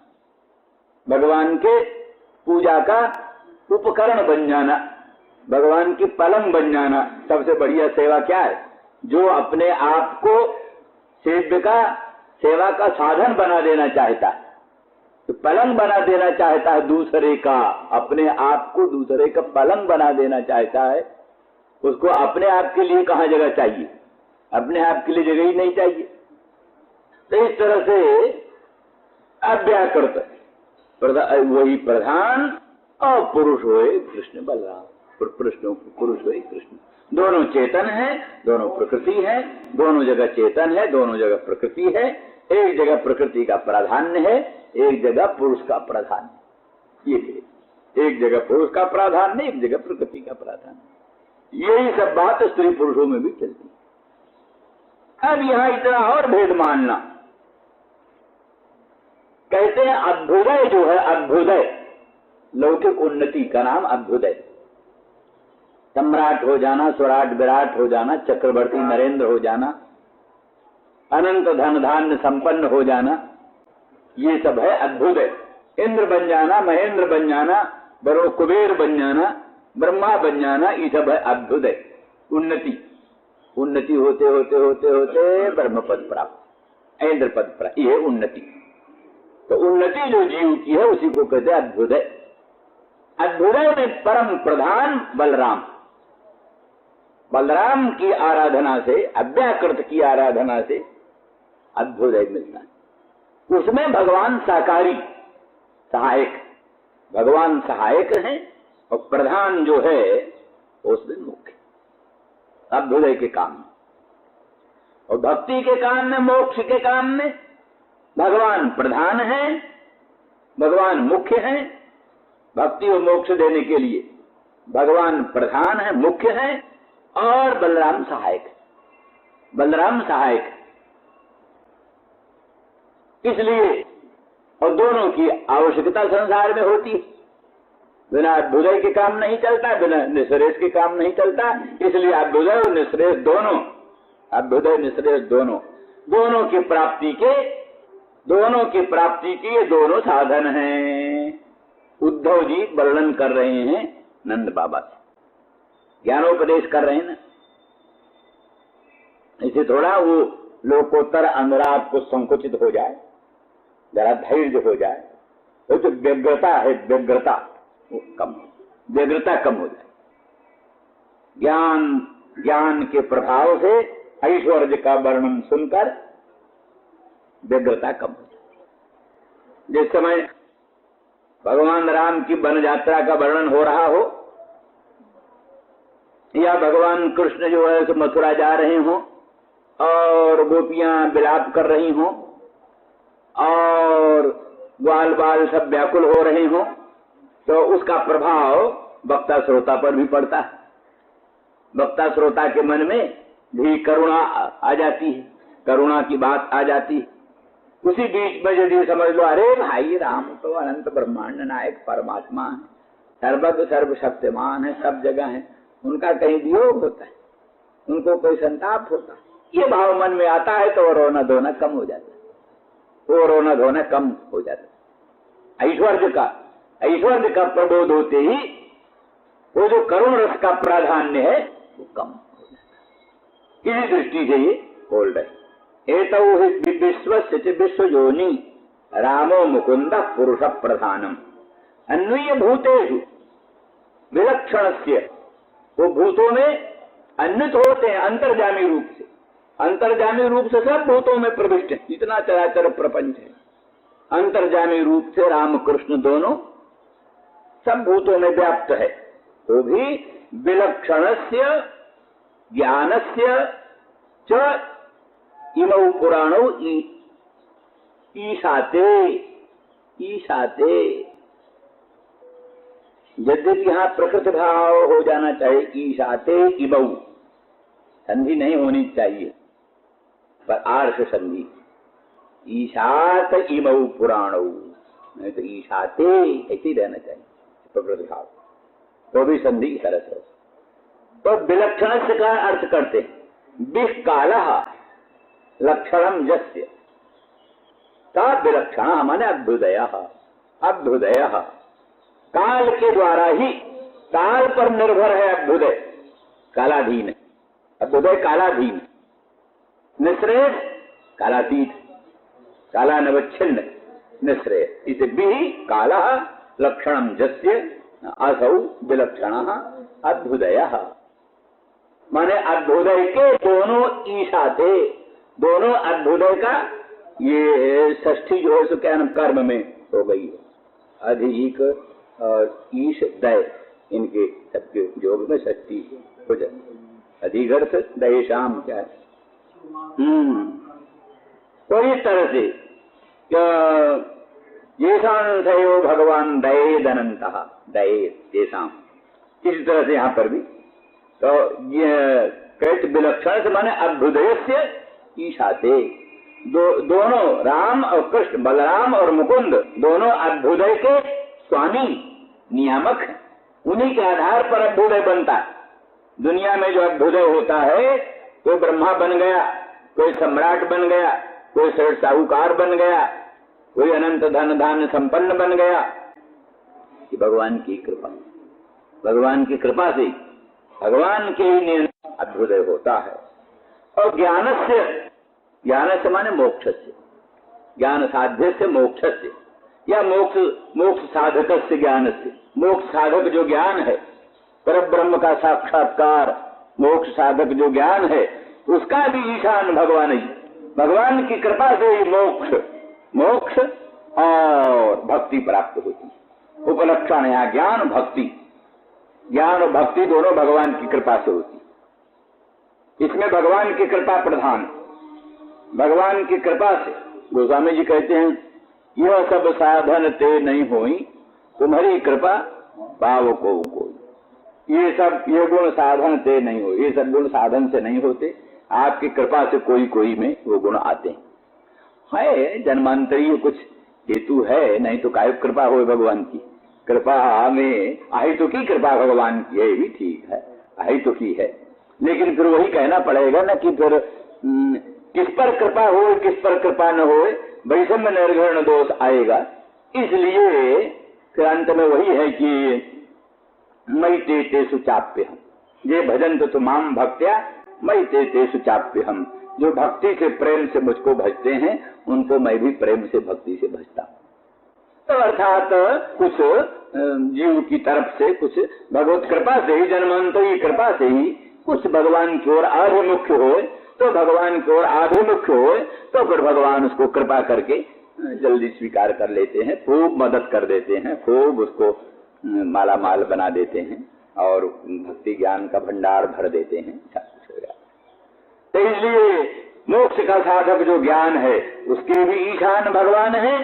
भगवान के पूजा का उपकरण बन जाना, भगवान की पलंग बन जाना। सबसे बढ़िया सेवा क्या है? जो अपने आप को सेवा का साधन बना देना चाहता है, तो पलंग बना देना चाहता है दूसरे का, अपने आप को दूसरे का पलंग बना देना चाहता है, उसको अपने आप के लिए कहाँ जगह चाहिए? अपने आप के लिए जगह ही नहीं चाहिए। तो इस तरह से अव्याकृत वही प्रधान, और पुरुष हुए कृष्ण बलराम, पुरुष हुए कृष्ण। दोनों चेतन है, दोनों प्रकृति है, दोनों जगह चेतन है, दोनों जगह प्रकृति है। एक जगह प्रकृति का प्राधान्य है, एक जगह पुरुष का प्राधान्य। ये एक जगह पुरुष का प्राधान्य, एक जगह प्रकृति का प्राधान्य। यही सब बात स्त्री पुरुषों में भी चलती। अब यहाँ इतना और भेद मानना, कहते हैं अभ्युदय जो है, अभ्युदय लौकिक उन्नति का नाम अभ्युदय। सम्राट हो जाना, स्वराट विराट हो जाना, चक्रवर्ती नरेंद्र हो जाना, अनंत धन धान्य संपन्न हो जाना, ये सब है अभ्युदय। इंद्र बन जाना, महेंद्र बन जाना, बड़ो कुबेर बन जाना, ब्रह्मा बन जाना, ये सब है अभ्युदय, उन्नति। उन्नति होते होते होते होते ब्रह्म पद प्राप्त, इंद्र पद प्राप्त, ये है उन्नति। तो उन्नति जो जीव की है उसी को कहते हैं अभ्युदय। अभ्युदय में परम प्रधान बलराम। बलराम की आराधना से, अव्याकृत की आराधना से अभ्युदय मिलता है। उसमें भगवान साकारी सहायक, भगवान सहायक है, और प्रधान जो है उस दिन मुख्य अभ्युदय के काम में। और भक्ति के काम में, मोक्ष के काम में भगवान प्रधान है, भगवान मुख्य है। भक्ति और मोक्ष देने के लिए भगवान प्रधान है, मुख्य है, और बलराम सहायक है। बलराम सहायक है इसलिए, और दोनों की आवश्यकता संसार में होती है। बिना अभ्युदय के काम नहीं चलता, बिना निःश्रेष के काम नहीं चलता। इसलिए अभ्युदय और निःश्रेष दोनों, अभ्युदय निःश्रेष दोनों की प्राप्ति के ये दोनों साधन हैं। उद्धव जी वर्णन कर रहे हैं नंद बाबा से, ज्ञानोपदेश कर रहे हैं ना। इसे थोड़ा वो लोकोत्तर अनुराग को संकुचित हो जाए, जरा धैर्य हो जाए, वो जो व्यग्रता है, व्यग्रता वो कम, व्यग्रता कम हो जाए। ज्ञान के प्रभाव से ऐश्वर्य का वर्णन सुनकर व्यग्रता कम हो जाए। जिस समय भगवान राम की वन यात्रा का वर्णन हो रहा हो, या भगवान कृष्ण जो है मथुरा जा रहे हों और गोपियां विलाप कर रही हों और ग्वाल बाल सब व्याकुल हो रहे हों, तो उसका प्रभाव वक्ता श्रोता पर भी पड़ता है। वक्ता श्रोता के मन में भी करुणा आ जाती है, करुणा की बात आ जाती है। उसी बीच में यदि समझ लो, अरे भाई राम तो अनंत ब्रह्मांड नायक परमात्मा है, सर्वज्ञ सर्वशक्तिमान है, सब जगह है, उनका कहीं वियोग होता है, उनको कोई संताप होता है, ये भाव मन में आता है तो रोना धोना कम हो जाता है, वो रोना धोना कम हो जाता है। ऐश्वर्य का प्रबोध होते ही वो जो करुण रस का प्राधान्य है वो कम हो जाता है। इसी दृष्टि से ये बोल रहे, एतौ हि विश्वस्य च विश्वयोनि रामो मुकुंद पुरुष प्रधानम अन्वय भूतेषु विलक्षणस्य। वो भूतों में अन्वित होते हैं अंतर्जामी रूप से, अंतर्जामी रूप से सब भूतों में प्रविष्ट है। जितना चराचर प्रपंच है अंतर्जामी रूप से राम कृष्ण दोनों सब भूतों में व्याप्त है। तो भी विलक्षणस्य ज्ञानस्य च इमौ पुराणौ ईशाते। यद्यपि यहाँ प्रकृति भाव हो जाना चाहिए, ईशाते इमौ संधि नहीं होनी चाहिए, पर आर्ष संधि, ईशात इमौ पुराणौ, नहीं तो ईशाते ऐसे ही रहना चाहिए प्रकृति भाव, तो भी संधि सरस है। तो विलक्षण का अर्थ करते हैं विह कालः लक्षणम यस्य, का विलक्षण माने अभ्युदय काल के द्वारा ही, काल पर निर्भर है अभ्युदय, कालाधीन है अभ्युदय, कालाधीन, निःश्रेष कालातीत, कालानवच्छिन्न निःश्रेष। इसे भी कालः लक्षणम यस्य असौ विलक्षणः अभ्युदयः, माने अभ्युदय के दोनों ईशा थे, दोनों अभ्युदय का ये षष्ठी जो है सो क्या नाम कर्म में हो गई है, अधिक और ईश दय, इनके सबके योग में षष्ठी हो जाए, अधिगर्थ दय शाम क्या है। तो इस तरह से ये सांसयो भगवान दये दनंतः दये तेषाम, इसी तरह से यहाँ पर भी तो ये कृत विलक्षण से माने अभ्युदय से ईशाते, दोनों राम और कृष्ण, बलराम और मुकुंद दोनों अभ्युदय के स्वामी नियामक हैं, उन्हीं के आधार पर अभ्युदय बनता है। दुनिया में जो अभ्युदय होता है, कोई ब्रह्मा बन गया, कोई सम्राट बन गया, कोई श्रेष्ठ साहूकार बन गया, कोई अनंत धन धान्य संपन्न बन गया, कि भगवान की कृपा, भगवान की कृपा से, भगवान के ही नियंत्रण अभ्युदय होता है। और ज्ञान से माने मोक्ष से, ज्ञान साध्य से मोक्ष से, या मोक्ष साधक से ज्ञान से, मोक्ष साधक जो ज्ञान है, पर ब्रह्म का साक्षात्कार, मोक्ष साधक जो ज्ञान है, उसका भी ईशान भगवान ही, भगवान की कृपा से ही मोक्ष और भक्ति प्राप्त होती। उपलक्षण यहाँ ज्ञान भक्ति, ज्ञान और भक्ति दोनों भगवान की कृपा से होती। इसमें भगवान की कृपा प्रधान, भगवान की कृपा से। गोस्वामी जी कहते हैं, यह सब साधन ते नहीं होई, तुम्हारी कृपा पाव को कोई। ये गुण साधन ते नहीं हो, ये सब गुण साधन से नहीं होते, आपकी कृपा से कोई कोई में वो गुण आते हैं। है जन्मांतरीय कुछ हेतु है, नहीं तो काय कृपा हो भगवान की। कृपा में आई तो की कृपा भगवान की है, भी ठीक है, आई तो की है, लेकिन फिर वही कहना पड़ेगा ना कि फिर किस पर कृपा हो किस पर कृपा न हो, वैषम्य निर्घृण दोष आएगा। इसलिए फिर अंत में वही है कि मई ते तेसु चाप्य हम, ये भजन तो माम भक्त्या मई ते तेसु चाप्य हम। जो भक्ति से प्रेम से मुझको भजते हैं उनको मैं भी प्रेम से भक्ति से भजता हूँ। तो अर्थात कुछ जीव की तरफ से, कुछ भगवत कृपा से ही, जन्मांतरी कृपा से ही कुछ भगवान की ओर आभिमुख्य हो, तो भगवान की ओर आभिमुख्य हो तो फिर भगवान उसको कृपा करके जल्दी स्वीकार कर लेते हैं, खूब मदद कर देते हैं, खूब उसको माला माल बना देते हैं और भक्ति ज्ञान का भंडार भर देते हैं, सब कुछ हो जाता है। तो इसलिए मोक्ष का साधक जो ज्ञान है उसके भी ईशान भगवान है,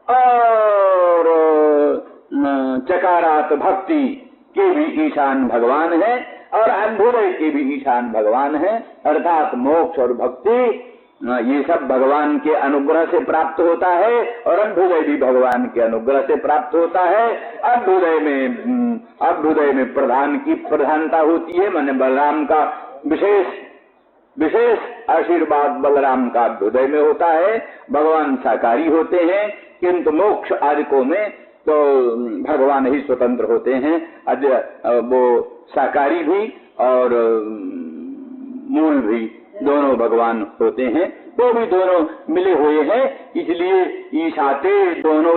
और चकारात भक्ति के भी ईशान भगवान है, और अभ्युदय के भी ईशान भगवान है। अर्थात मोक्ष और भक्ति ये सब भगवान के अनुग्रह से प्राप्त होता है, और अभ्युदय भी भगवान के अनुग्रह से प्राप्त होता है। अभ्युदय में प्रधान की प्रधानता होती है, माने बलराम का विशेष आशीर्वाद बलराम का अभ्युदय में होता है। भगवान साकारी होते हैं, किंतु मोक्ष आदिकों में तो भगवान ही स्वतंत्र होते हैं। वो साकारी भी और मूल भी दोनों भगवान होते हैं, वो भी दोनों मिले हुए हैं। इसलिए ईशाते दोनों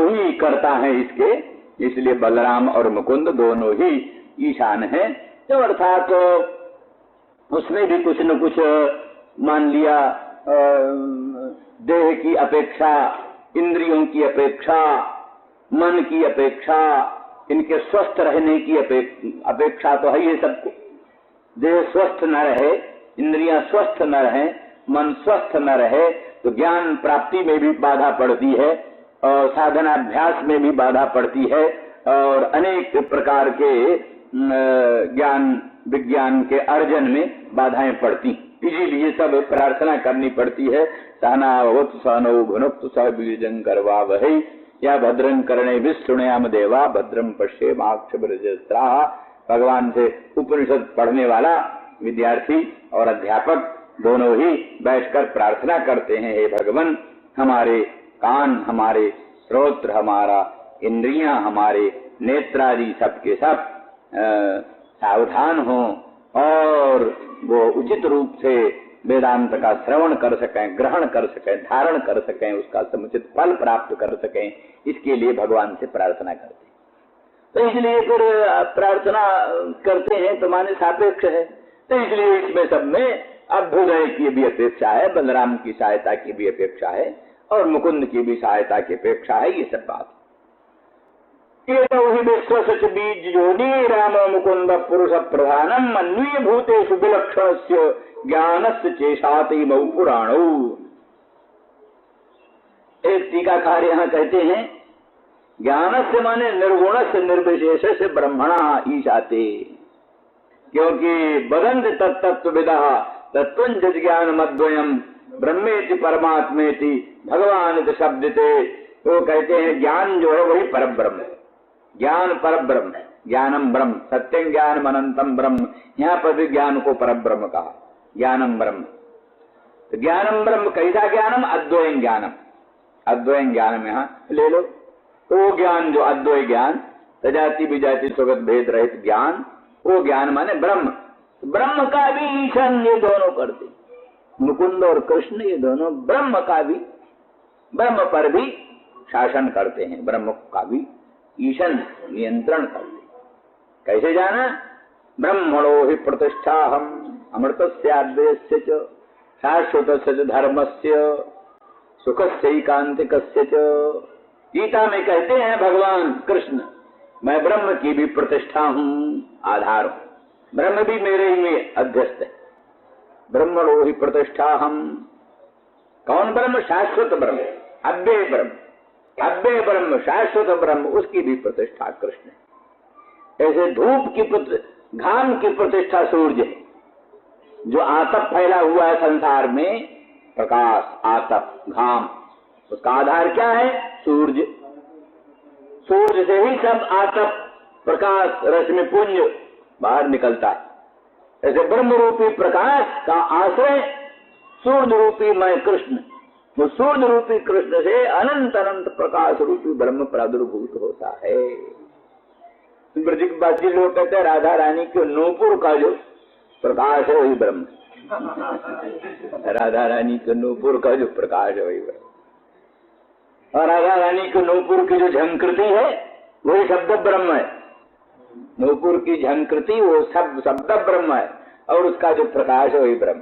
ही करता है इसके, इसलिए बलराम और मुकुंद दोनों ही ईशान हैं। तो अर्थात उसमें भी कुछ न कुछ मान लिया, देह की अपेक्षा, इंद्रियों की अपेक्षा, मन की अपेक्षा, इनके स्वस्थ रहने की अपेक्षा तो है ये सबको। देह स्वस्थ न रहे, इंद्रियां स्वस्थ न रहे, मन स्वस्थ न रहे तो ज्ञान प्राप्ति में भी बाधा पड़ती है, और साधनाभ्यास में भी बाधा पड़ती है, और अनेक प्रकार के ज्ञान विज्ञान के अर्जन में बाधाएं पड़ती। इसीलिए सब प्रार्थना करनी पड़ती है। सहनावतु सहनौ भुनक्तु सह वीर्यं करवावहै, या भद्रं कर्णे विष्णुयाम देवा भद्रं पश्येमाक्षभिर्यजत्राः। भगवान से उपनिषद पढ़ने वाला विद्यार्थी और अध्यापक दोनों ही बैठकर प्रार्थना करते हैं, हे भगवान हमारे कान, हमारे श्रोत्र, हमारा इंद्रियां, हमारे नेत्रादि सबके सब सावधान हों और वो उचित रूप से वेदांत का श्रवण कर सकें, ग्रहण कर सकें, धारण कर सकें, उसका समुचित फल प्राप्त कर सकें, इसके लिए भगवान से प्रार्थना करते हैं। तो इसलिए फिर प्रार्थना करते हैं तो माने सापेक्ष है। तो इसलिए इसमें सब में अभ्युदय की भी अपेक्षा है, बलराम की सहायता की भी अपेक्षा है, और मुकुंद की भी सहायता की अपेक्षा है। ये सब बात विश्वसच बीज योनि राम मुकुंद पुरुष प्रधानम अन्वीय भूतेषु विलक्षणस्य ज्ञानस्य चेषाति मऊ पुराणौ। एक टीकाकार यहाँ कहते हैं, ज्ञानस्य माने निर्गुणस्य निर्विशेष से ब्रह्मणा ईशाते, क्योंकि बदंत तत्तत्वविदा तत्वंच ज्ञान मद्वयम ब्रह्मेति परमात्मेति भगवान शब्दते। तो कहते हैं ज्ञान जो है वही पर ब्रह्म है, ज्ञान पर ब्रह्म है, ज्ञानम ब्रह्म, सत्यं ज्ञानम अनंतम ब्रह्म। यहाँ पर भी ज्ञान को पर ब्रह्म कहा, ज्ञानम ब्रह्म। तो ज्ञानम ब्रह्म कैसा ज्ञानम? अद्वैत ज्ञानम, अद्वैत ज्ञानम यहाँ ले लो। तो वो ज्ञान जो अद्वैत ज्ञान, सजाति विजाति स्वगत भेद रहित ज्ञान, वो ज्ञान माने ब्रह्म। ब्रह्म का भी ईशान ये दोनों करते, मुकुंद और कृष्ण ये दोनों ब्रह्म का भी, ब्रह्म पर भी शासन करते हैं, ब्रह्म का भी ईशन नियंत्रण करते। कैसे जाना? ब्रह्मणो हि प्रतिष्ठाहम अमृतस्याद्वयस्य च शाश्वतस्य च धर्मस्य सुखस्यैकान्तिकस्य च। गीता में कहते हैं भगवान कृष्ण मैं ब्रह्म की भी प्रतिष्ठा हूँ, आधार हूँ। ब्रह्म भी मेरे ही में अध्यस्त है। ब्रह्मणो ही प्रतिष्ठा हम। कौन ब्रह्म? शाश्वत ब्रह्म, अव्यय ब्रह्म। अव्यय ब्रह्म, शाश्वत ब्रह्म, उसकी भी प्रतिष्ठा कृष्ण है। ऐसे धूप की घाम की प्रतिष्ठा सूर्य है। जो आतप फैला हुआ है संसार में, प्रकाश, आतप, घाम, उसका आधार क्या है? सूर्य। सूर्य से ही सब आतप, प्रकाश, रश्मि पुंज बाहर निकलता है। ऐसे ब्रह्म रूपी प्रकाश का आश्रय सूर्य रूपी मैं कृष्ण। वो सूर्य रूपी कृष्ण से अनंत अनंत प्रकाश रूपी ब्रह्म प्रादुर्भूत होता है। ब्रजबासी लोग कहते हैं राधा रानी के नूपुर का जो प्रकाश है वही ब्रह्म। राधा रानी के नूपुर का जो प्रकाश है वही ब्रह्म। और राधा रानी के नूपुर की जो झंकृति है वही शब्द ब्रह्म है। नूपुर की झंकृति वो शब्द ब्रह्म है और उसका जो प्रकाश है वही ब्रह्म।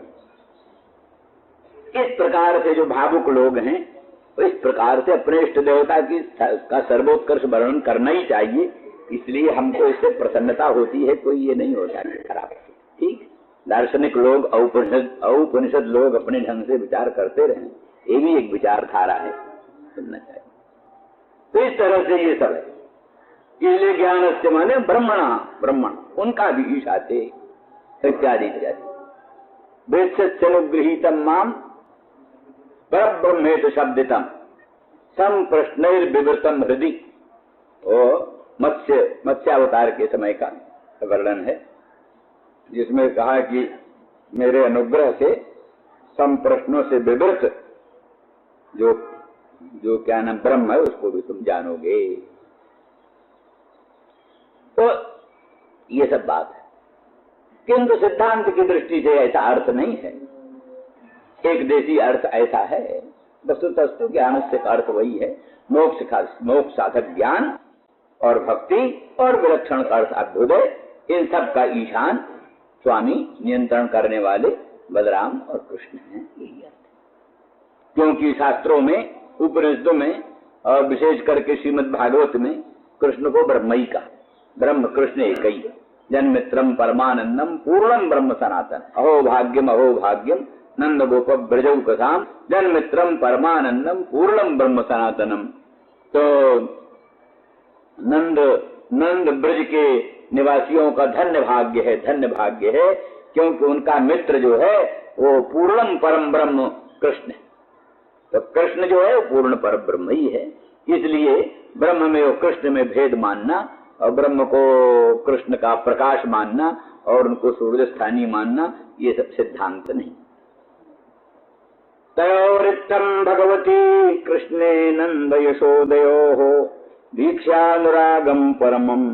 इस प्रकार से जो भावुक लोग हैं तो इस प्रकार से अपने इष्ट देवता की का सर्वोत्कर्ष वर्णन करना ही चाहिए। इसलिए हमको इससे प्रसन्नता होती है, कोई ये नहीं होता कि खराब। ठीक, दार्शनिक लोग, औपनिषद लोग अपने ढंग से विचार करते रहे, ये भी एक विचारधारा है, सुनना चाहिए। तो इस तरह से ये सब है। इसलिए ज्ञान से माने ब्रह्मणा, ब्रह्मण उनका भी ईशाते इत्यादि वेत्सनुगृहीतम माम परब्रह्मेत शब्दितम संप्रश्नैर्विवृतम हृदि। वो मत्स्यावतार के समय का वर्णन है, जिसमें कहा कि मेरे अनुग्रह से संप्रश्नों से विवृत जो क्या नाम ब्रह्म है उसको भी तुम जानोगे। तो ये सब बात है, किंतु सिद्धांत की दृष्टि से ऐसा अर्थ नहीं है। एक देशी अर्थ ऐसा है, वस्तुतस्तु ज्ञान से अर्थ वही है, मोक्ष साधक ज्ञान और भक्ति और विलक्षण अर्थ अभ्युदय, इन सब का ईशान स्वामी नियंत्रण करने वाले बलराम और कृष्ण हैं। क्योंकि शास्त्रों में, उपनिषदों में और विशेष करके श्रीमद् भागवत में कृष्ण को ब्रह्मई का, ब्रह्म कृष्ण एक ही, जन्मित्रम परमानंदम पूर्णम ब्रह्म सनातन, अहो भाग्यम नंद गोप ब्रजौ कथाम जन्मित्रम परमानंदम पूर्णम ब्रह्म सनातनम। तो नंद ब्रज के निवासियों का धन्य भाग्य है, क्योंकि उनका मित्र जो है वो पूर्णम परम ब्रह्म कृष्ण है। तो कृष्ण जो है पूर्ण पर ब्रह्म ही है। इसलिए ब्रह्म में और कृष्ण में भेद मानना और ब्रह्म को कृष्ण का प्रकाश मानना और उनको सूर्य स्थानीय मानना, ये सब सिद्धांत नहीं। तयोरित्तम भगवती कृष्णे नंद यशोदयोः दीक्षानुरागम परमम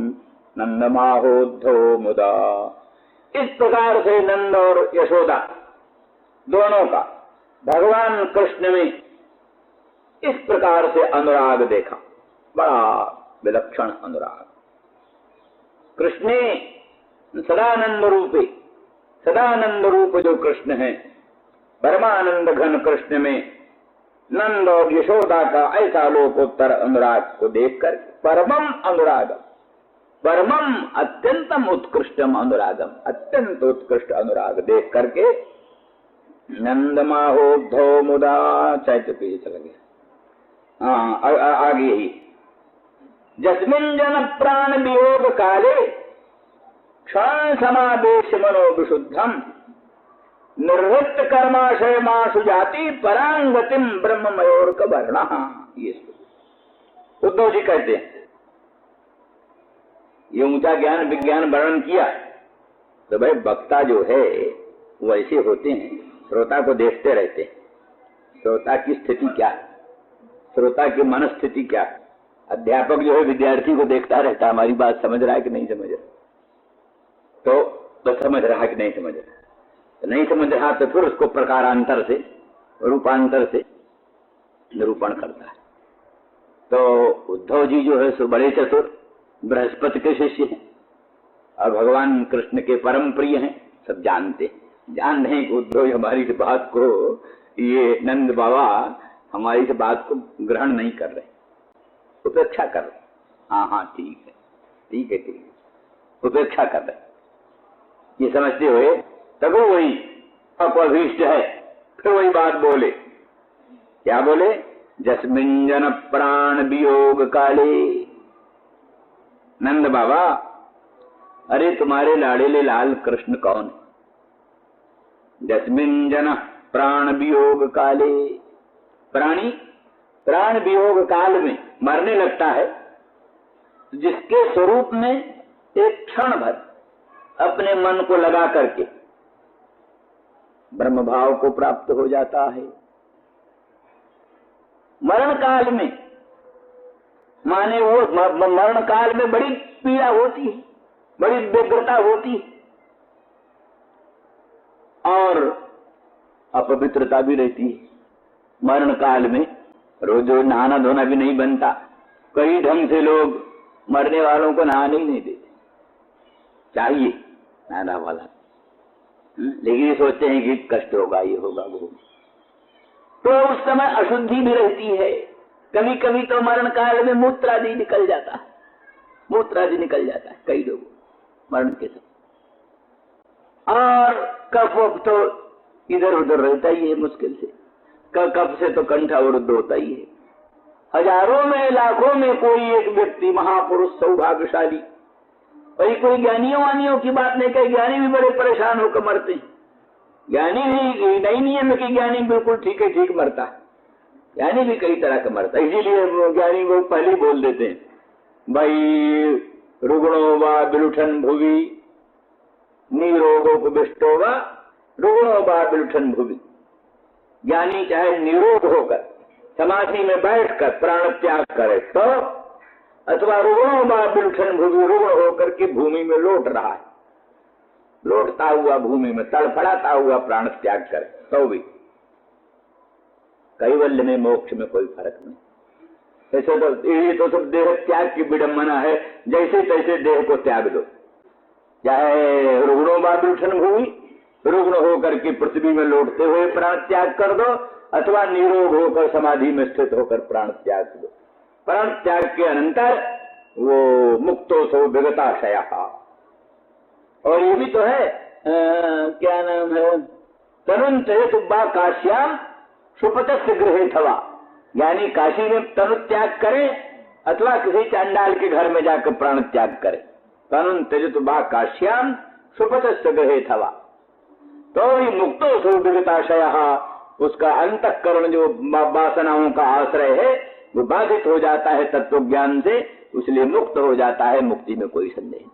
नंदमाहोद्धो मुदा। इस प्रकार से नंद और यशोदा दोनों का भगवान कृष्ण में इस प्रकार से अनुराग देखा, बड़ा विलक्षण अनुराग। कृष्णे सदानंद रूपे, सदानंद रूप जो कृष्ण है, परमानंद घन कृष्ण में नंद और यशोदा का ऐसा लोकोत्तर अनुराग को देखकर परमम अनुराग, परमम अत्यंतम उत्कृष्टम अनुरागम, अत्यंत उत्कृष्ट अनुराग देख करके नंदमाहोद्धो मुदा। चैत्य पे चला गया। आगे ही जस्मिन् जन प्राण वियोग काले क्षण समावेश मनो विशुद्धम निर्वृत्त कर्माशय माशु जाति परांगतिम ब्रह्ममयोर का वर्णा। ये उद्धव जी कहते हैं, ये ऊंचा ज्ञान विज्ञान वर्णन किया तो भाई वक्ता जो है वैसे होते हैं, श्रोता को देखते रहते हैं। श्रोता की स्थिति क्या है, श्रोता की मन स्थिति क्या है। अध्यापक जो है विद्यार्थी को देखता रहता है, हमारी बात समझ रहा है कि नहीं समझ रहा, तो समझ रहा है कि नहीं समझ रहा, तो नहीं समझ रहा तो फिर उसको प्रकारांतर से, रूपांतर से निरूपण करता है। तो उद्धव जी जो है सो बड़े चतुर बृहस्पति के शिष्य हैं और भगवान कृष्ण के परम प्रिय हैं, सब जानते हैं। जान रहे कि उद्धव हमारी इस बात को, ये नंद बाबा हमारी इस बात को ग्रहण नहीं कर रहे, उपेक्षा कर रहे। हाँ ठीक है, ठीक है ठीक है, उपेक्षा कर रहे, ये समझते हुए तब वही आपको अभीष्ट है। फिर वही बात बोले, क्या बोले? जस्मिन् जन प्राण वियोग काले। नंद बाबा, अरे तुम्हारे लाड़ेले लाल कृष्ण कौन है? जस्मिन् जन प्राण वियोग काले। प्राणी प्राण वियोग काल में मरने लगता है, जिसके स्वरूप में एक क्षण भर अपने मन को लगा करके ब्रह्म भाव को प्राप्त हो जाता है। मरण काल में माने वो मरण काल में बड़ी पीड़ा होती है, बड़ी व्यग्रता होती है और अपवित्रता भी रहती है। मरण काल में रोज रोज नहाना धोना भी नहीं बनता। कई ढंग से लोग मरने वालों को नहाने ही नहीं देते, चाहिए नहाना वाला, लेकिन ये सोचते हैं कि कष्ट होगा, ये होगा, वो। तो उस समय अशुद्धि भी रहती है। कभी कभी तो मरण काल में मूत्रादि निकल जाता है, मूत्रादि निकल जाता है कई लोग मरण के समय। और कफ तो इधर उधर रहता ही है मुश्किल से, कफ से तो कंठ अवरुद्ध होता ही है। हजारों में लाखों में कोई एक व्यक्ति महापुरुष सौभाग्यशाली, वही कोई ज्ञानियों वानियों की बात नहीं कही, ज्ञानी भी बड़े परेशान होकर मरते हैं। ज्ञानी भी नहीं नियम कि ज्ञानी बिल्कुल ठीक है ठीक मरता है, ज्ञानी भी कई तरह का मरता है। इसीलिए ज्ञानी वो पहले ही बोल देते हैं, भाई रुग्णो वा बिलुठन भुवि निरोगोपविष्टो वा रुग्णो वा बिलुठन भुवि। ज्ञानी चाहे निरोग होकर समाधि में बैठकर प्राण त्याग करे तो, अथवा रुग्णो वा बिलुठन भुवि, रुग्ण होकर के भूमि में लौट रहा है, लौटता हुआ भूमि में तड़फड़ाता हुआ प्राण त्याग करे तो भी कैवल्य में मोक्ष में कोई फर्क नहीं। ऐसे तो ये तो सब देह त्याग की विडंबना है, जैसे तैसे देह को त्याग दो। चाहे रुग्णों बादुषण भूमि, रुग्ण होकर के पृथ्वी में लौटते हुए प्राण त्याग कर दो, अथवा निरोग होकर समाधि में स्थित होकर प्राण त्याग दो। प्राण त्याग के अनंतर वो मुक्तो सो विगताशया। और ये भी तो है क्या नाम है, तरुण सुब्बा काश्याम सुपतस्य गृहे थवा, यानी काशी में तनु त्याग करे अथवा किसी चांडाल के घर में जाकर प्राण त्याग करे। तनुन त्यजतु बा काश्याम सुपतस्य गृहे थवा, तो ये मुक्तो सो विगताशयः, उसका अंतःकरण जो वासनाओं का आश्रय है वो बाधित हो जाता है तत्व ज्ञान से, इसलिए मुक्त हो जाता है, मुक्ति में कोई संदेह नहीं।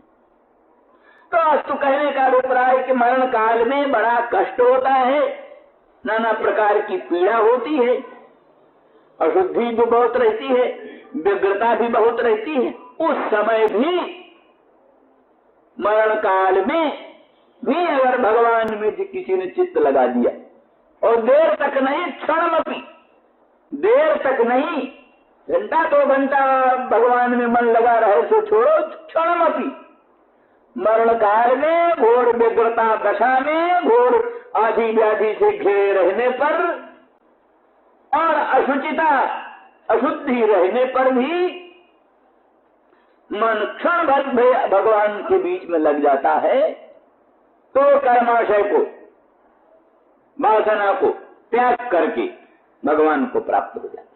तो अस्तु कहने का अभिप्राय कि मरण काल में बड़ा कष्ट होता है, नाना प्रकार की पीड़ा होती है, अशुद्धि भी बहुत रहती है, व्यग्रता भी बहुत रहती है। उस समय भी मरण काल में भी अगर भगवान में किसी ने चित्त लगा दिया और देर तक नहीं, क्षणमपि, देर तक नहीं, घंटा 2 घंटा भगवान में मन लगा रहे सो छोड़ो, क्षणमपि मरण काल में घोर व्यग्रता दशा में, घोर आधी व्याधि से घिरे रहने पर और अशुचिता अशुद्धि रहने पर भी मन क्षण भर भगवान के बीच में लग जाता है, तो कर्माशय को, वासना को त्याग करके भगवान को प्राप्त हो जाता है।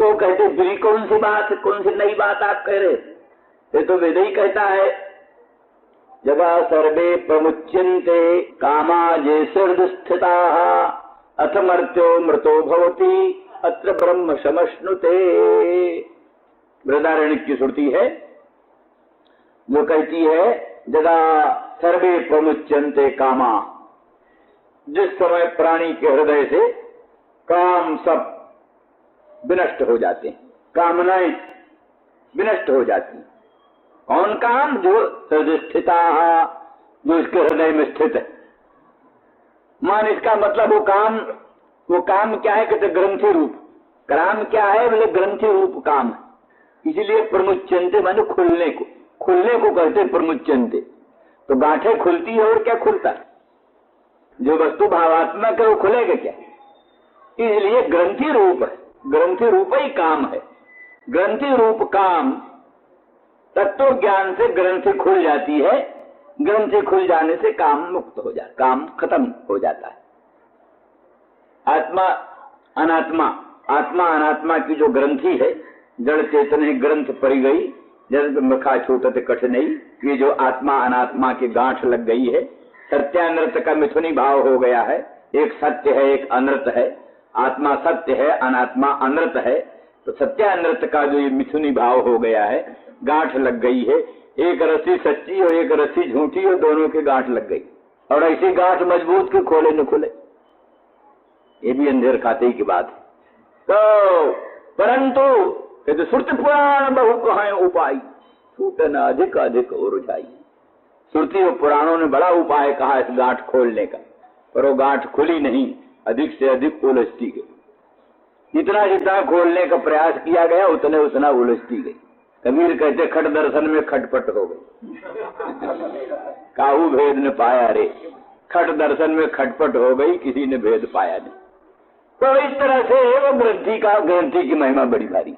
तो कहते दूरी कौन सी बात, कौन सी नई बात आप कह रहे? ये तो वेद ही कहता है, जगा सर्वे प्रमुच्यन्ते कामाजे सर्वस्थिता अथ मर्त्यो मृतो भवति अत्र ब्रह्म समश्नुते। बृहदारण्यक की श्रुति है जो कहती है जगा सर्वे प्रमुच्यन्ते कामा, जिस समय प्राणी के हृदय से काम सब विनष्ट हो जाते हैं, कामनाएं विनष्ट हो जाती हैं। कौन काम? जो हृदयस्थिता, जो इसके हृदय में स्थित है। मान इसका मतलब वो काम क्या है? कहते ग्रंथि रूप। काम क्या है? बोले ग्रंथि रूप काम है। इसीलिए प्रमुच्यन्ते माने खुलने को, खुलने को कहते प्रमुच्यन्ते। तो गांठें खुलती है और क्या खुलता है? जो वस्तु भावात्मक है वो खुलेगा क्या? इसलिए ग्रंथि रूप है, ग्रंथि रूप ही काम है। ग्रंथि रूप काम तत्व ज्ञान से ग्रंथि खुल जाती है, ग्रंथि खुल जाने से काम मुक्त हो जाता, काम खत्म हो जाता है। आत्मा अनात्मा, आत्मा अनात्मा की जो ग्रंथि है, जड़ चेतन है ग्रंथ पड़ी गई, जब मखा छूटत कठिनाई, ये जो आत्मा अनात्मा की गांठ लग गई है, सत्यानृत का मिथुनी भाव हो गया है, एक सत्य है एक अनृत है, आत्मा सत्य है अनात्मा अनृत है, तो सत्यानृत का जो ये मिथुनी भाव हो गया है, गांठ लग गई है, एक रस्सी सच्ची और एक रस्सी झूठी और दोनों की गांठ लग गई, और ऐसी गांठ मजबूत के खोले न खुले, ये भी अंधेर खाते की बात है। तो परंतु ये तो श्रुति पुराण बहु कहां उपाय, छूटन अधिक अधिक और जाई। श्रुति और पुराणों ने बड़ा उपाय कहा इस गांठ खोलने का, पर वो गांठ खुली नहीं, अधिक से अधिक उलझती गई। जितना जितना खोलने का प्रयास किया गया उतने उतना उलझती गई। कबीर कहते खट दर्शन में खटपट हो गई, काहू भेद न पाया रे, खट दर्शन में खटपट हो गई, किसी ने भेद पाया नहीं। तो इस तरह से वो ग्रंथि की महिमा बड़ी भारी।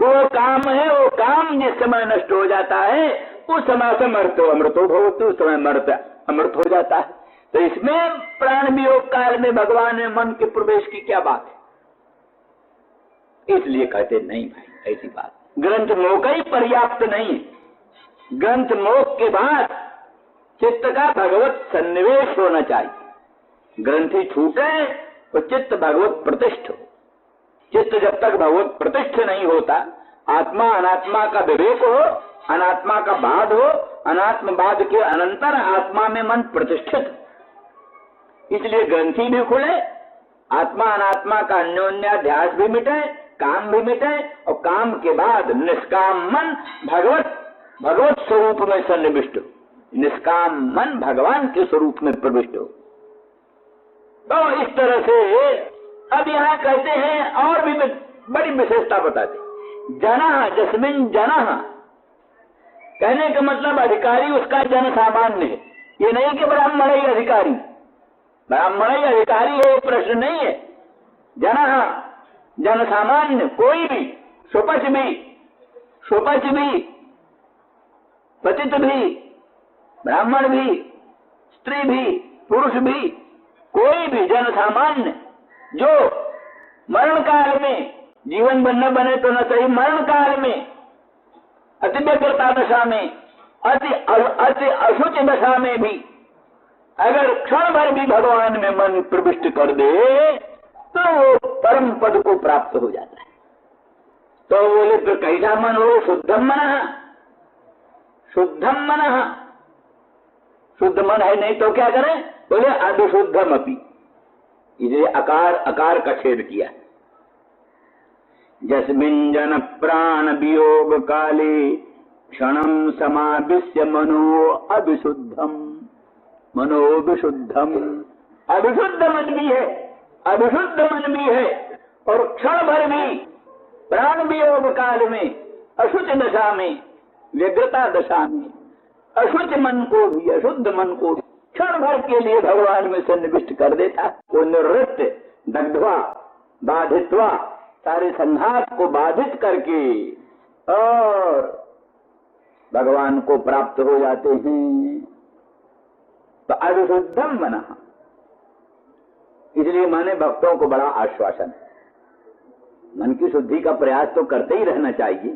तो वो काम है, वो काम जिस समय नष्ट हो जाता है उस समय से मरतो अमृतो भवतु, उस समय मरता अमृत हो जाता है। तो इसमें प्राण वियोग काल में भगवान में मन के प्रवेश की क्या बात है? इसलिए कहते नहीं भाई ऐसी बात, ग्रंथ मोक ही पर्याप्त नहीं, ग्रंथ मोक के बाद चित्त का भगवत सन्निवेश होना चाहिए। ग्रंथि छूटे तो चित्त भगवत प्रतिष्ठ हो। चित्त जब तक भगवत प्रतिष्ठ नहीं होता, आत्मा अनात्मा का विवेक हो, अनात्मा का बाद हो, अनात्मवाद के अनंतर आत्मा में मन प्रतिष्ठित, इसलिए ग्रंथि भी खुले, आत्मा अनात्मा का अन्योन्याध्यास भी मिटे, काम भी मिटे, और काम के बाद निष्काम मन भगवत स्वरूप में सन्निविष्ट हो, निष्काम मन भगवान के स्वरूप में प्रविष्ट हो। तो इस तरह से अब यहाँ कहते हैं और भी बड़ी विशेषता बताते, जना जस्मिन जना, कहने का मतलब अधिकारी उसका जन सामान्य है, ये नहीं कि ब्राह्मण ही अधिकारी, ब्राह्मण ही अधिकारी है ये प्रश्न नहीं है। जना जन सामान्य, कोई भी, सुपच भी, पतित भी, ब्राह्मण भी, स्त्री भी, पुरुष भी, कोई भी जन सामान्य जो मरण काल में, जीवन न बने तो न सही, मरण काल में अति व्यग्रता दशा में, अति अशुच दशा में भी अगर क्षण भर भी भगवान में मन प्रविष्ट कर दे तो वो परम पद को प्राप्त हो जाता है। तो बोले फिर कैसा मन हो? शुद्धम मन, शुद्धम मन, शुद्ध मन है नहीं तो क्या करें? बोले अभिशुद्धम अपि, इसलिए अकार का छेद किया। जस्मिन् जन प्राण वियोग काले क्षणम समाविश्य मनो अभिशुद्धम, मनो विशुद्धम, अभिशुद्ध मन भी है, अभिशुद्ध मन भी है, और क्षण भर भी प्राण वियोग काल में, अशुच दशा में, व्यग्रता दशा में अशुच मन को भी, अशुद्ध मन को भी क्षण भर के लिए भगवान में सन्निविष्ट कर देता। वो निवृत्त दग्ध्वा बाधित्वा, सारे संघात को बाधित करके और भगवान को प्राप्त हो जाते हैं। तो अभिशुद्धम मनः, इसलिए माने भक्तों को बड़ा आश्वासन, मन की शुद्धि का प्रयास तो करते ही रहना चाहिए,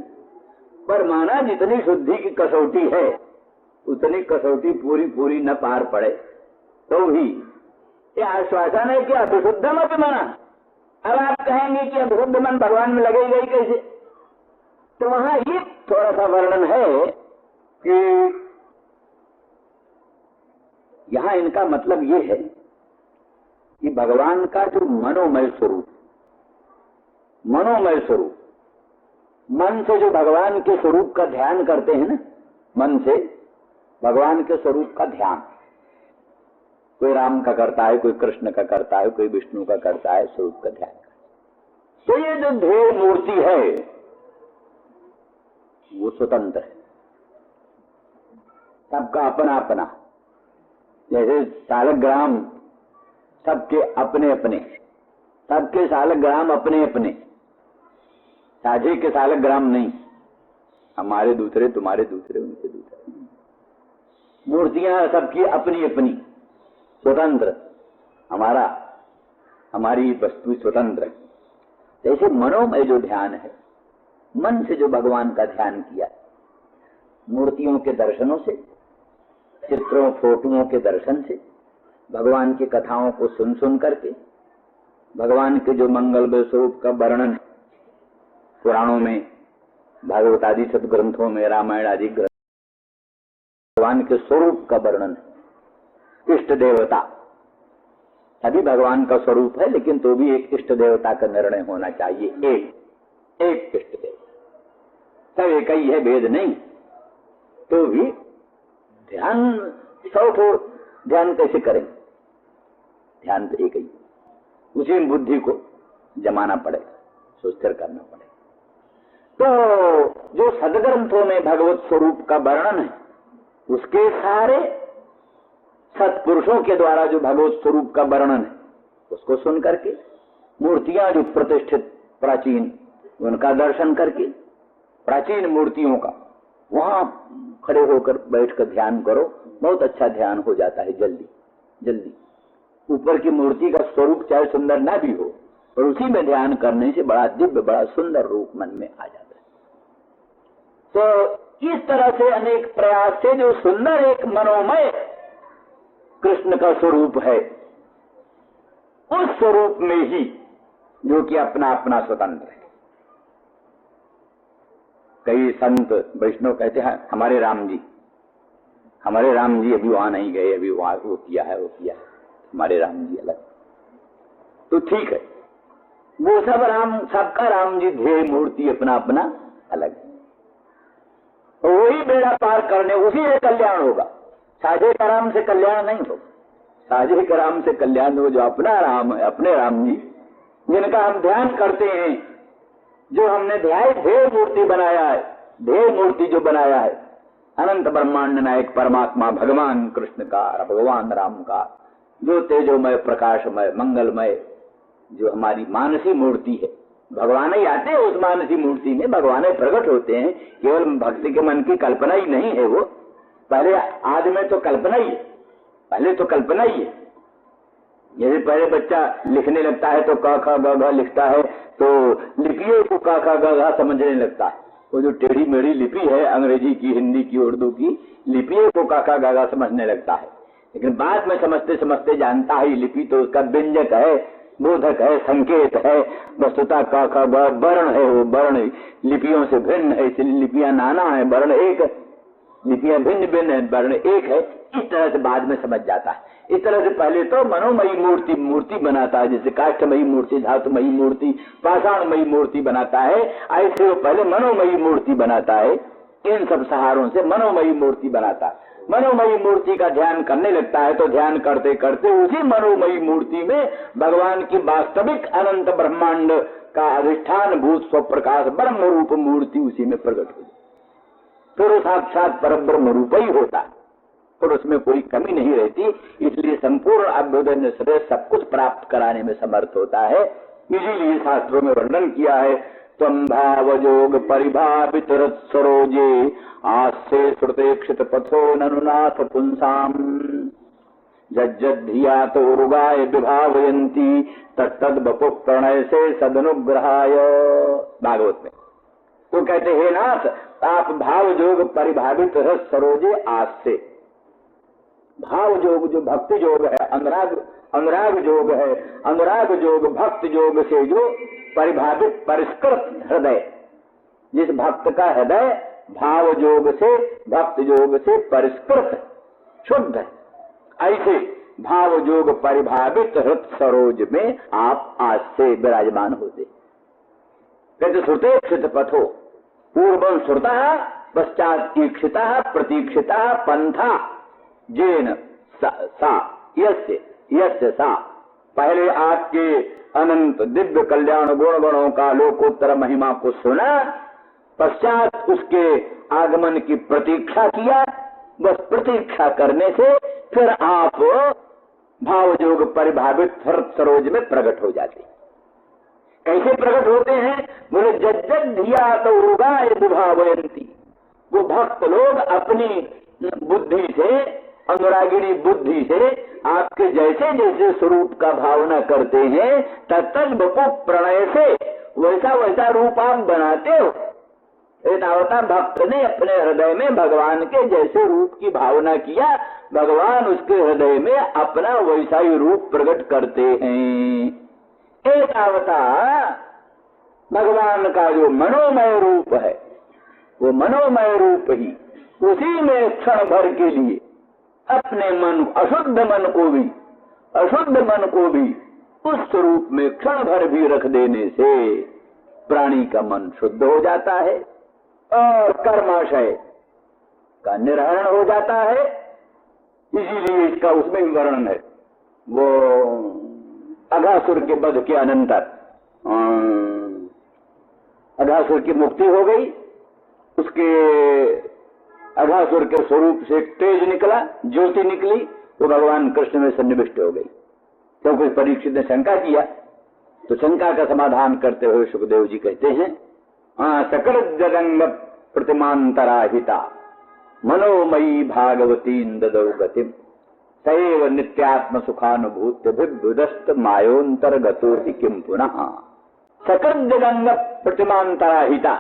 पर माना जितनी शुद्धि की कसौटी है उतनी कसौटी पूरी न पार पड़े तो भी ये आश्वासन है कि अभिशुद्धम अपि मनः। अब आप कहेंगे कि अभिशुद्ध मन भगवान में लगेगा ही कैसे? तो वहां ये थोड़ा सा वर्णन है कि यहां इनका मतलब ये है कि भगवान का जो मनोमय स्वरूप, मनोमय स्वरूप, मन से जो भगवान के स्वरूप का ध्यान करते हैं ना, मन से भगवान के स्वरूप का ध्यान, कोई राम का करता है, कोई कृष्ण का करता है, कोई विष्णु का करता है, स्वरूप का ध्यान। तो ये जो ध्येय मूर्ति है वो स्वतंत्र है, सबका अपना अपना, जैसे सालग्राम सबके अपने अपने, सबके सालग्राम अपने अपने, साझे के सालग्राम नहीं, हमारे दूसरे, तुम्हारे दूसरे, उनके दूसरे। मूर्तियां सबकी अपनी अपनी स्वतंत्र, हमारी वस्तु स्वतंत्र। जैसे मनोमय जो ध्यान है, मन से जो भगवान का ध्यान किया, मूर्तियों के दर्शनों से, चित्रों फोटुओं के दर्शन से, भगवान की कथाओं को सुन सुन करके, भगवान के जो मंगलमय स्वरूप का वर्णन पुराणों में, भागवत आदि सदग्रंथों में, रामायण आदि ग्रंथ, भगवान के स्वरूप का वर्णन है। इष्ट देवता अभी भगवान का स्वरूप है, लेकिन तो भी एक इष्ट देवता का निर्णय होना चाहिए। एक इष्ट देवता, सब एक ही है, भेद नहीं। तो भी ध्यान 100 ठो ध्यान कैसे करें? ध्यान तो एक ही, उसी में बुद्धि को जमाना पड़ेगा, सुस्थिर करना पड़ेगा। तो जो सदग्रंथों में भगवत स्वरूप का वर्णन है, उसके सारे सत्पुरुषों के द्वारा जो भगवत स्वरूप का वर्णन है, उसको सुन करके, मूर्तियां जो प्रतिष्ठित प्राचीन, उनका दर्शन करके, प्राचीन मूर्तियों का वहां खड़े होकर बैठकर ध्यान करो, बहुत अच्छा ध्यान हो जाता है जल्दी जल्दी। ऊपर की मूर्ति का स्वरूप चाहे सुंदर ना भी हो, पर उसी में ध्यान करने से बड़ा दिव्य, बड़ा सुंदर रूप मन में आ जाता है। तो इस तरह से अनेक प्रयास से जो सुंदर एक मनोमय कृष्ण का स्वरूप है, उस स्वरूप में ही जो कि अपना अपना स्वतंत्र है। कई संत वैष्णव कहते हैं हमारे राम जी अभी वहां नहीं गए, अभी वहां वो किया है, हमारे राम जी अलग। तो ठीक है, वो सब राम, सबका राम जी ध्येय मूर्ति अपना अपना अलग है। तो वही बेड़ा पार करने, उसी से कल्याण होगा। साझे का राम से कल्याण नहीं होगा। साझे का राम से कल्याण हो जो अपना राम है, अपने राम जी, जिनका हम ध्यान करते हैं, जो हमने ध्येय मूर्ति बनाया है, ध्येय मूर्ति जो बनाया है, अनंत ब्रह्मांड नायक परमात्मा भगवान कृष्ण का, भगवान राम का, जो तेजोमय, प्रकाशमय, मंगलमय, जो हमारी मानसी मूर्ति है। भगवान ही आते हैं उस मानसी मूर्ति में, भगवान ही प्रकट होते हैं। केवल भक्ति के मन की कल्पना ही नहीं है वो, पहले आज में तो कल्पना ही है, पहले तो कल्पना ही है। जैसे पहले बच्चा लिखने लगता है तो क ख ग घ लिखता है, तो लिपियों को क ख ग घ समझने लगता है। वो जो टेढ़ी मेढ़ी लिपि है, अंग्रेजी की, हिंदी की, उर्दू की लिपियों को क ख ग घ समझने लगता है। लेकिन बाद में समझते समझते जानता है लिपि तो उसका व्यंजक है, बोधक है, संकेत है। वस्तुतः क ख ग वर्ण है, वो वर्ण लिपियों से भिन्न है, इसलिए लिपियां नाना है, वर्ण एक, लिपियां भिन्न भिन्न है, वर्ण एक है। इस तरह से बाद में समझ जाता है। इस तरह से पहले तो मनोमयी मूर्ति बनाता है, जैसे काष्ठमयी मूर्ति, धातुमयी मूर्ति, पाषाणमयी मूर्ति बनाता है, ऐसे वो पहले मनोमयी मूर्ति बनाता है। इन सब सहारों से मनोमयी मूर्ति बनाता है। मनोमयी मूर्ति का ध्यान करने लगता है, तो ध्यान करते करते उसी मनोमयी मूर्ति में भगवान की वास्तविक अनंत ब्रह्मांड का अधिष्ठान भूत स्वप्रकाश ब्रह्म रूप मूर्ति उसी में प्रकट हो, फिर वो साक्षात परब्रह्म रूप ही होता है, और उसमें कोई कमी नहीं रहती। इसलिए संपूर्ण अभ्युदय से सब कुछ प्राप्त कराने में समर्थ होता है। इसीलिए शास्त्रों में वर्णन किया है, त्वं भावजोग परिभावित रथ सरोजे आस्ते श्रुतेक्षित पथो ननुनाथ पुंसाम जज्जधिया तो उर्गाय विभावयंती तत्तद बपु प्रणय से सदनुग्रहाय। भागवत में वो कहते हे नाथ, आप भावजोग परिभावित रथ सरोजे आस्ते, भाव योग जो भक्ति योग है, अनुराग योग है, अनुराग योग भक्ति योग से जो परिभावित परिष्कृत हृदय, जिस भक्त का हृदय भाव योग से, भक्ति योग से परिष्कृत शुद्ध है, ऐसे भाव योग परिभावित हृत सरोज में आप आज से विराजमान होते। कहते श्रुतेक्षित पथो, पूर्वं श्रुता पश्चात ईक्षिता प्रतीक्षिता पंथा जेन सा यस्य सा, पहले आपके अनंत दिव्य कल्याण गुण गणों का लोकोत्तर महिमा को सुना, पश्चात उसके आगमन की प्रतीक्षा किया। बस प्रतीक्षा करने से फिर आप भावयोग परिभावित हृत सरोज में प्रकट हो जाते। कैसे प्रकट होते हैं? बोले जज्जत धिया तो उगाए विभावयंती, वो भक्त लोग अपनी बुद्धि से, अनुरागिणी बुद्धि से आपके जैसे जैसे स्वरूप का भावना करते हैं, तत्तद बपु प्रणय से वैसा वैसा रूप आप बनाते हो। एतावता भक्त ने अपने हृदय में भगवान के जैसे रूप की भावना किया, भगवान उसके हृदय में अपना वैसा ही रूप प्रकट करते हैं। एतावता भगवान का जो मनोमय रूप है, वो मनोमय रूप ही उसी में क्षण भर के लिए अपने मन, अशुद्ध मन को भी उस स्वरूप में क्षण भर भी रख देने से प्राणी का मन शुद्ध हो जाता है और कर्माशय का निर्हरण हो जाता है। इसीलिए इसका उसमें भी वर्णन है, वो अघासुर के वध के अनंतर अघासुर की मुक्ति हो गई, उसके अघासुर के स्वरूप से एक तेज निकला, ज्योति निकली, वो भगवान कृष्ण में सन्निविष्ट हो गई। क्योंकि परीक्षित ने शंका किया, तो शंका का समाधान करते हुए सुखदेव जी कहते हैं, सकल जगंग प्रतिमांतराहिता मनोमयी भागवती ददौ गतिम सैव नित्यात्म सुखानुभूतिभिर्बुधस्त मायोंतर्गतो हि किम पुनः। सकल जगंग प्रतिमांतराहिता,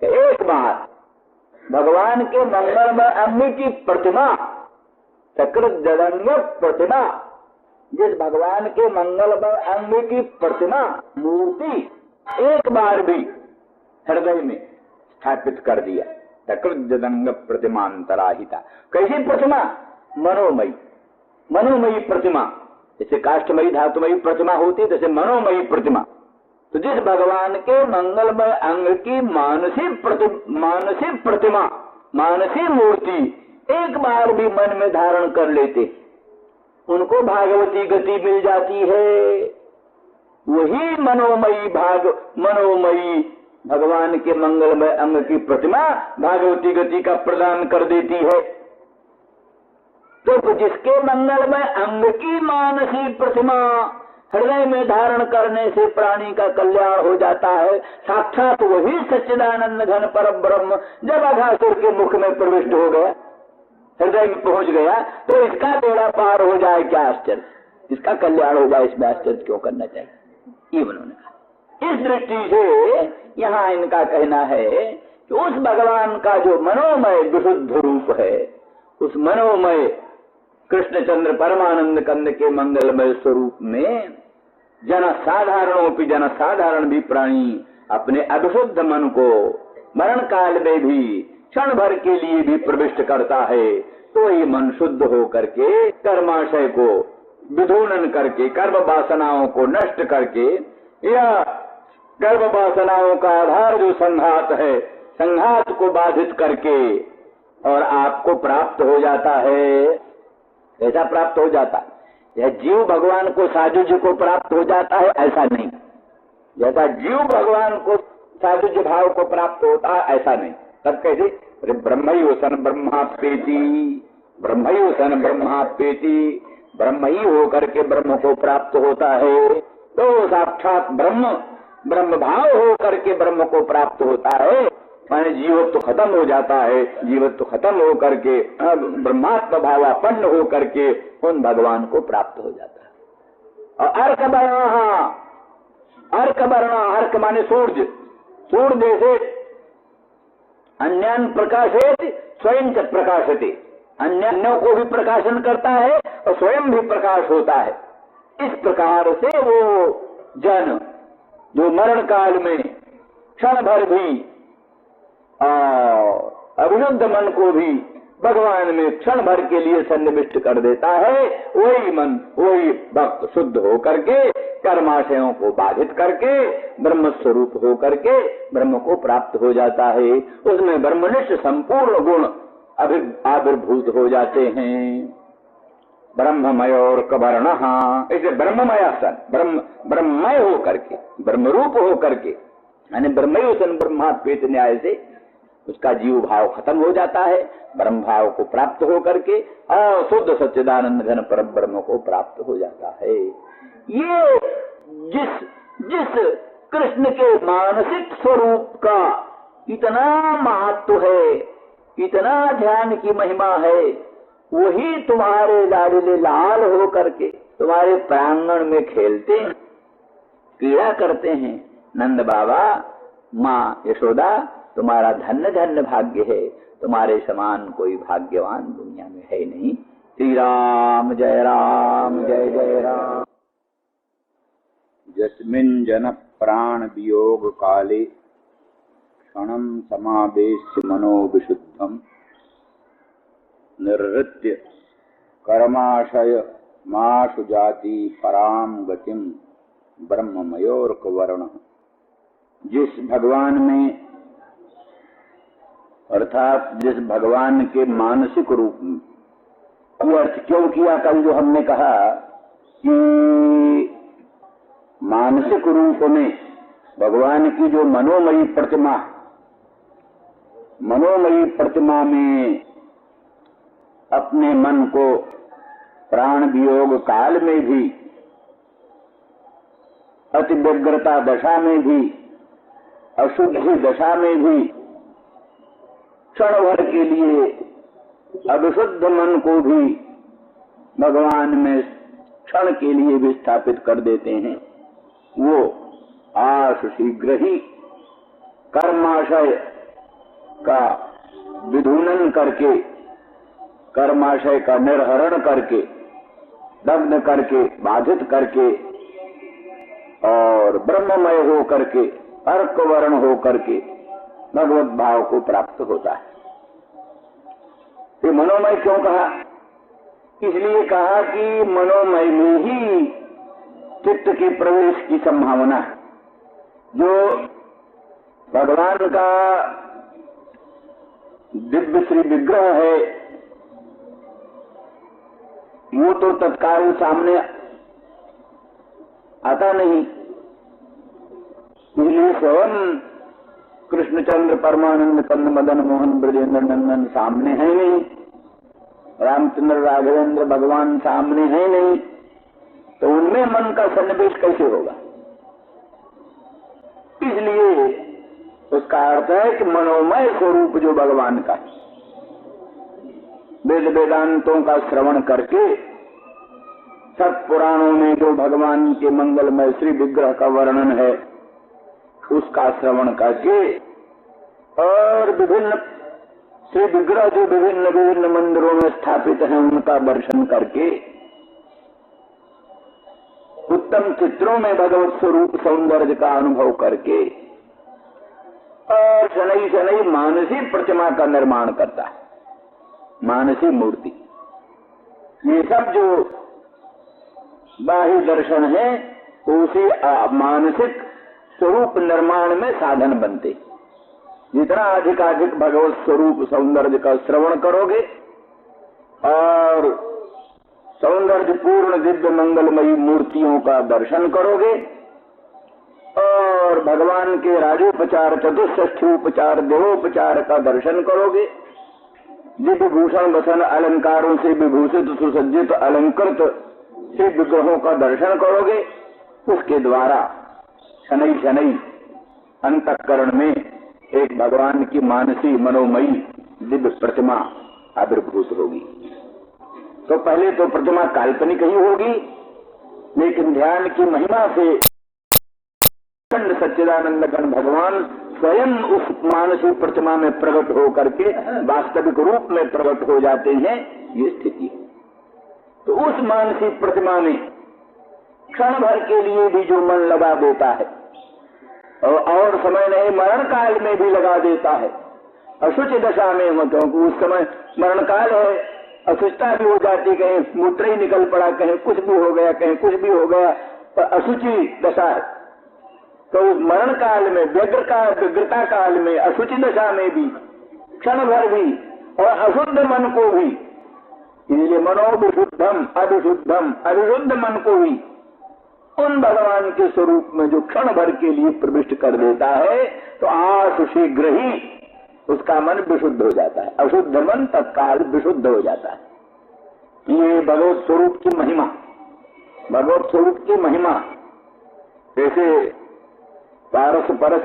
एक बार भगवान के मंगलमय अंग की प्रतिमा, सकृत जगंग प्रतिमा, जिस भगवान के मंगलमय अंग की प्रतिमा, मूर्ति एक बार भी हृदय में स्थापित कर दिया। सकृत जगंग प्रतिमांतराहिता, कैसी प्रतिमा? मनोमयी, मनोमयी प्रतिमा। जैसे काष्ठमयी धातुमयी प्रतिमा होती, जैसे मनोमयी प्रतिमा। तो जिस भगवान के मंगलमय अंग की मानसिक प्रतिमा, मानसिक मूर्ति एक बार भी मन में धारण कर लेते, उनको भागवती गति मिल जाती है। वही मनोमयी भगवान के मंगलमय अंग की प्रतिमा भागवती गति का प्रदान कर देती है। तो जिसके मंगलमय अंग की मानसिक प्रतिमा हृदय में धारण करने से प्राणी का कल्याण हो जाता है, साक्षात वही सच्चिदानंद घन परम ब्रह्म जब अघासुर के मुख में प्रविष्ट हो गया, हृदय में पहुंच गया, तो इसका बेड़ा पार हो जाए, क्या आश्चर्य, इसका कल्याण हो जाए, इसमें आश्चर्य क्यों करना चाहिए, ये उन्होंने कहा। इस दृष्टि से यहाँ इनका कहना है कि उस भगवान का जो मनोमय विशुद्ध रूप है, उस मनोमय कृष्णचंद्र परमानंद कंद के मंगलमय स्वरूप में जनसाधारण भी प्राणी अपने अविशुद्ध मन को मरण काल में भी क्षण भर के लिए भी प्रविष्ट करता है। तो ये मन शुद्ध हो करके कर्माशय को विधूनन करके, कर्म वासनाओं को नष्ट करके, या गर्भ वासनाओं का आधार जो संघात है, संघात को बाधित करके और आपको प्राप्त हो जाता है। ऐसा प्राप्त हो जाता है, यह जीव भगवान को साजुज्य को प्राप्त हो जाता है, ऐसा नहीं। जैसा जीव भगवान को साजुज्य भाव को प्राप्त होता है, ऐसा नहीं। तब कैसे? ब्रह्मैवसन ब्रह्माप्येति, ब्रह्मैवसन ब्रह्माप्येति, ब्रह्म ही होकर के ब्रह्म को प्राप्त होता है। तो साक्षात ब्रह्म भाव हो करके ब्रह्म को प्राप्त होता है, माने जीवत्व तो खत्म हो जाता है। जीवत्व तो खत्म हो करके ब्रह्मात्म भावापन्न हो करके उन भगवान को प्राप्त हो जाता है। और अर्क वर्णा, अर्क माने सूर्य, सूर्य जैसे अन्यान प्रकाशित स्वयं च प्रकाशते, अन्यों को भी प्रकाशन करता है और स्वयं भी प्रकाश होता है। इस प्रकार से वो जन जो मरण काल में क्षण भर भी अविरुद्ध मन को भी भगवान में क्षण भर के लिए सन्निविष्ट कर देता है, वही मन, वही भक्त शुद्ध हो करके कर्माशयों को बाधित करके ब्रह्म स्वरूप हो करके ब्रह्म को प्राप्त हो जाता है। उसमें ब्रह्मनिष्ठ संपूर्ण गुण आविर्भूत हो जाते हैं। ब्रह्ममय और कवर्ण, ऐसे ब्रह्ममय सन, ब्रह्ममय हो करके, ब्रह्म रूप हो करके, यानी ब्रह्मयो सन ब्रह्मात्मेति न्याय से उसका जीव भाव खत्म हो जाता है, ब्रह्म भाव को प्राप्त हो करके और शुद्ध सच्चिदानंद घन परम ब्रह्म को प्राप्त हो जाता है। ये जिस कृष्ण के मानसिक स्वरूप का इतना महत्व है, इतना ध्यान की महिमा है, वही तुम्हारे लाडले लाल हो करके तुम्हारे प्रांगण में खेलते हैं, क्रीड़ा करते हैं। नंद बाबा, माँ यशोदा, तुम्हारा धन्य धन्य भाग्य है, तुम्हारे समान कोई भाग्यवान दुनिया में है नहीं। श्री राम जय जय राम। यस्मिन् जन प्राण वियोग काले क्षणं समावेश्य मनो विशुद्धम निर्हृत्य कर्माशय माशु जाति पराम गतिम ब्रह्ममयोर्कवर्ण। जिस भगवान में अर्थात जिस भगवान के मानसिक रूप में, ये अर्थ क्यों किया कल जो हमने कहा कि मानसिक रूप में भगवान की जो मनोमयी प्रतिमा में अपने मन को प्राण वियोग काल में भी, अति व्यग्रता दशा में भी, अशुद्धि दशा में भी क्षण भर के लिए अविशुद्ध मन को भी भगवान में क्षण के लिए भी स्थापित कर देते हैं। वो आश शीघ्र ही कर्माशय का विधूनन करके, कर्माशय का निर्हरण करके, दग्ध करके, बाधित करके और ब्रह्ममय हो करके, अर्कवर्ण हो करके भगवत भाव को प्राप्त होता है। ये मनोमय क्यों कहा? इसलिए कहा कि मनोमय में ही चित्त के प्रवेश की संभावना है। जो भगवान का दिव्य श्री विग्रह है, वो तो तत्काल सामने आता नहीं। इसलिए स्वयं कृष्णचंद्र परमानंद कंद मदन मोहन ब्रजेंद्र नंदन सामने है नहीं, रामचंद्र राघवेंद्र भगवान सामने है नहीं, तो उनमें मन का सन्निवेश कैसे होगा? इसलिए उसका अर्थ है कि मनोमय स्वरूप जो भगवान का है, वेद वेदांतों का श्रवण करके, सब पुराणों में जो भगवान के मंगलमय श्री विग्रह का वर्णन है उसका श्रवण करके, और विभिन्न श्री विग्रह जो विभिन्न विभिन्न मंदिरों में स्थापित हैं उनका दर्शन करके, उत्तम चित्रों में भगवत स्वरूप सौंदर्य का अनुभव करके, और शनै शनै मानसी प्रतिमा का निर्माण करता है, मानसी मूर्ति। ये सब जो बाह्य दर्शन है उसी मानसिक स्वरूप निर्माण में साधन बनते। जितना अधिक भगवत स्वरूप सौंदर्य का श्रवण करोगे और सौंदर्य पूर्ण दिव्य मंगलमयी मूर्तियों का दर्शन करोगे और भगवान के राजोपचार, चतुष्षष्ठी उपचार, देवोपचार का दर्शन करोगे, दिव्य भूषण वसन अलंकारों से विभूषित सुसज्जित अलंकृत श्री विग्रहों का दर्शन करोगे, उसके द्वारा शनै शनै अंतःकरण में एक भगवान की मानसी मनोमयी दिव्य प्रतिमा आविर्भूत होगी। तो पहले तो प्रतिमा काल्पनिक ही होगी, लेकिन ध्यान की महिमा से सच्चिदानंद घन भगवान स्वयं उस मानसी प्रतिमा में प्रकट हो करके वास्तविक रूप में प्रकट हो जाते हैं। ये स्थिति है। तो उस मानसी प्रतिमा में क्षण भर के लिए भी जो मन लगा देता है और समय नहीं मरण काल में भी लगा देता है, अशुचि दशा में हो, क्योंकि उस समय मरण काल है, अशुचता भी हो जाती, कहीं मूत्र ही निकल पड़ा, कहीं कुछ भी हो गया, कहीं कुछ भी हो गया, तो अशुचि दशा है। तो उस मरण काल में, व्यग्रता काल में, अशुचि दशा में भी, क्षण भर भी और अशुद्ध मन को भी, इसलिए मनोविशुद्धम अविशुद्ध मन को भी उन भगवान के स्वरूप में जो क्षण भर के लिए प्रविष्ट कर देता है, तो आश शीघ्र ही उसका मन विशुद्ध हो जाता है। अशुद्ध मन तत्काल विशुद्ध हो जाता है। ये भगवत स्वरूप की महिमा, भगवत स्वरूप की महिमा। जैसे पारस परस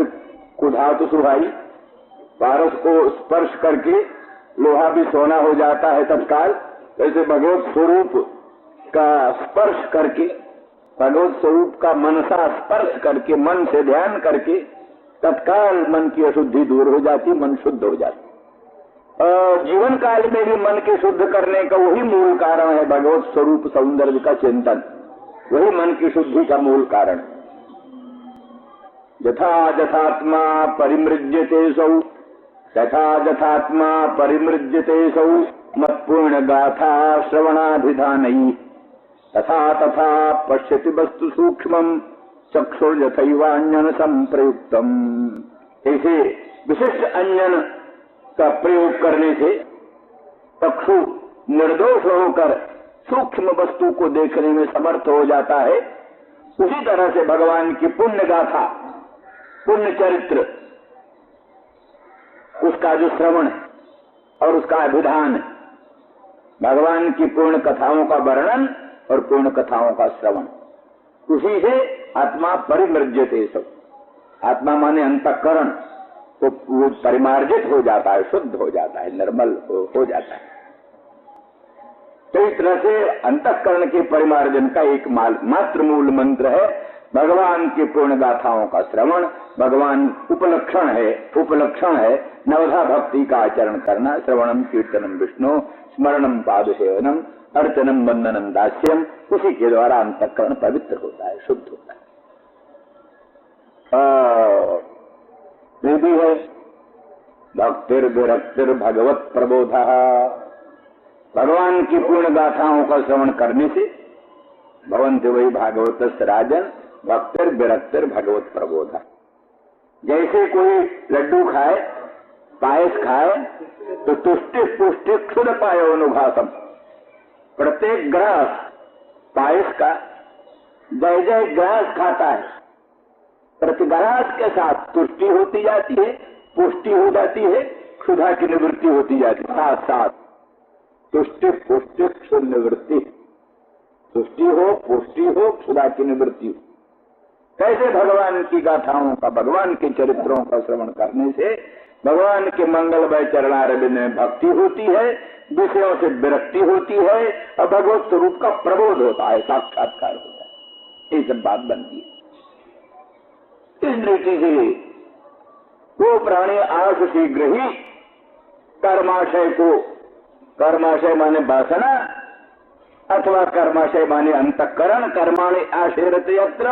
कुधातु सुहाई, पारस को स्पर्श करके लोहा भी सोना हो जाता है तत्काल। ऐसे भगवत स्वरूप का स्पर्श करके, भगवत स्वरूप का मनसा स्पर्श करके, मन से ध्यान करके तत्काल मन की अशुद्धि दूर हो जाती, मन शुद्ध हो जाती। और जीवन काल में भी मन के शुद्ध करने का वही मूल कारण है भगवत स्वरूप सौंदर्य का चिंतन, वही मन की शुद्धि का मूल कारण। यथा यथात्मा परिमृज्यते सौ, तथा यथात्मा परिमृज्यते सौ मत्पूर्ण गाथा श्रवणाभिधानैः, तथा तथा पश्यति वस्तु सूक्ष्मम् चक्षुर्यथैवान्यन संप्रयुक्तम। ऐसे विशिष्ट अन्यन का प्रयोग करने से चक्षु निर्दोष होकर सूक्ष्म वस्तु को देखने में समर्थ हो जाता है। उसी तरह से भगवान की पुण्य गाथा, पुण्य चरित्र, उसका जो श्रवण है और उसका अभिधान है, भगवान की पूर्ण कथाओं का वर्णन और पूर्ण कथाओं का श्रवण, उसी से आत्मा परिमृज्यते सब। आत्मा माने अंतःकरण, तो वो परिमार्जित हो जाता है, शुद्ध हो जाता है, निर्मल हो जाता है। तो इस तरह से अंतःकरण के परिमार्जन का एक मात्र मूल मंत्र है भगवान की पूर्ण गाथाओं का श्रवण। भगवान उपलक्षण है नवधा भक्ति का आचरण करना। श्रवणम कीर्तनम विष्णु, स्मरणम पादसेवनम, अर्चनम वंदनम दास्यम। उसी के द्वारा अंतःकरण पवित्र होता है, शुद्ध होता है। ये भी है भक्तिर विरक्तिर भगवत प्रबोधा। भगवान की पूर्ण गाथाओं का श्रवण करने से भवन्ति वही भागवतस्य राजन भक्तिर विरक्तिर भगवत प्रबोधा। जैसे कोई लड्डू खाए, पायस खाए तो तुष्टि पुष्टि क्षुद पायो अनुभासम। प्रत्येक ग्रास पायस का जय जय ग्रास खाता है, प्रतिग्रास के साथ तुष्टि होती जाती है, पुष्टि हो जाती है, क्षुधा की निवृत्ति होती जाती है। साथ साथ तुष्टि पुष्टि क्षुद निवृत्ति, तुष्टि हो, पुष्टि हो, क्षुधा की निवृत्ति हो। कैसे भगवान की गाथाओं का, भगवान के चरित्रों का श्रवण करने से भगवान के मंगलमय चरणारविंद में भक्ति होती है, विषयों से विरक्ति होती है और भगवत स्वरूप का प्रबोध होता है, साक्षात्कार होता है। ये सब बात बनती है। इस दृष्टि से वो प्राणी आस शीघ्र ही कर्माशय को, कर्माशय माने वासना अथवा कर्माशय माने अंतःकरण, कर्माणि आशेरते यत्र,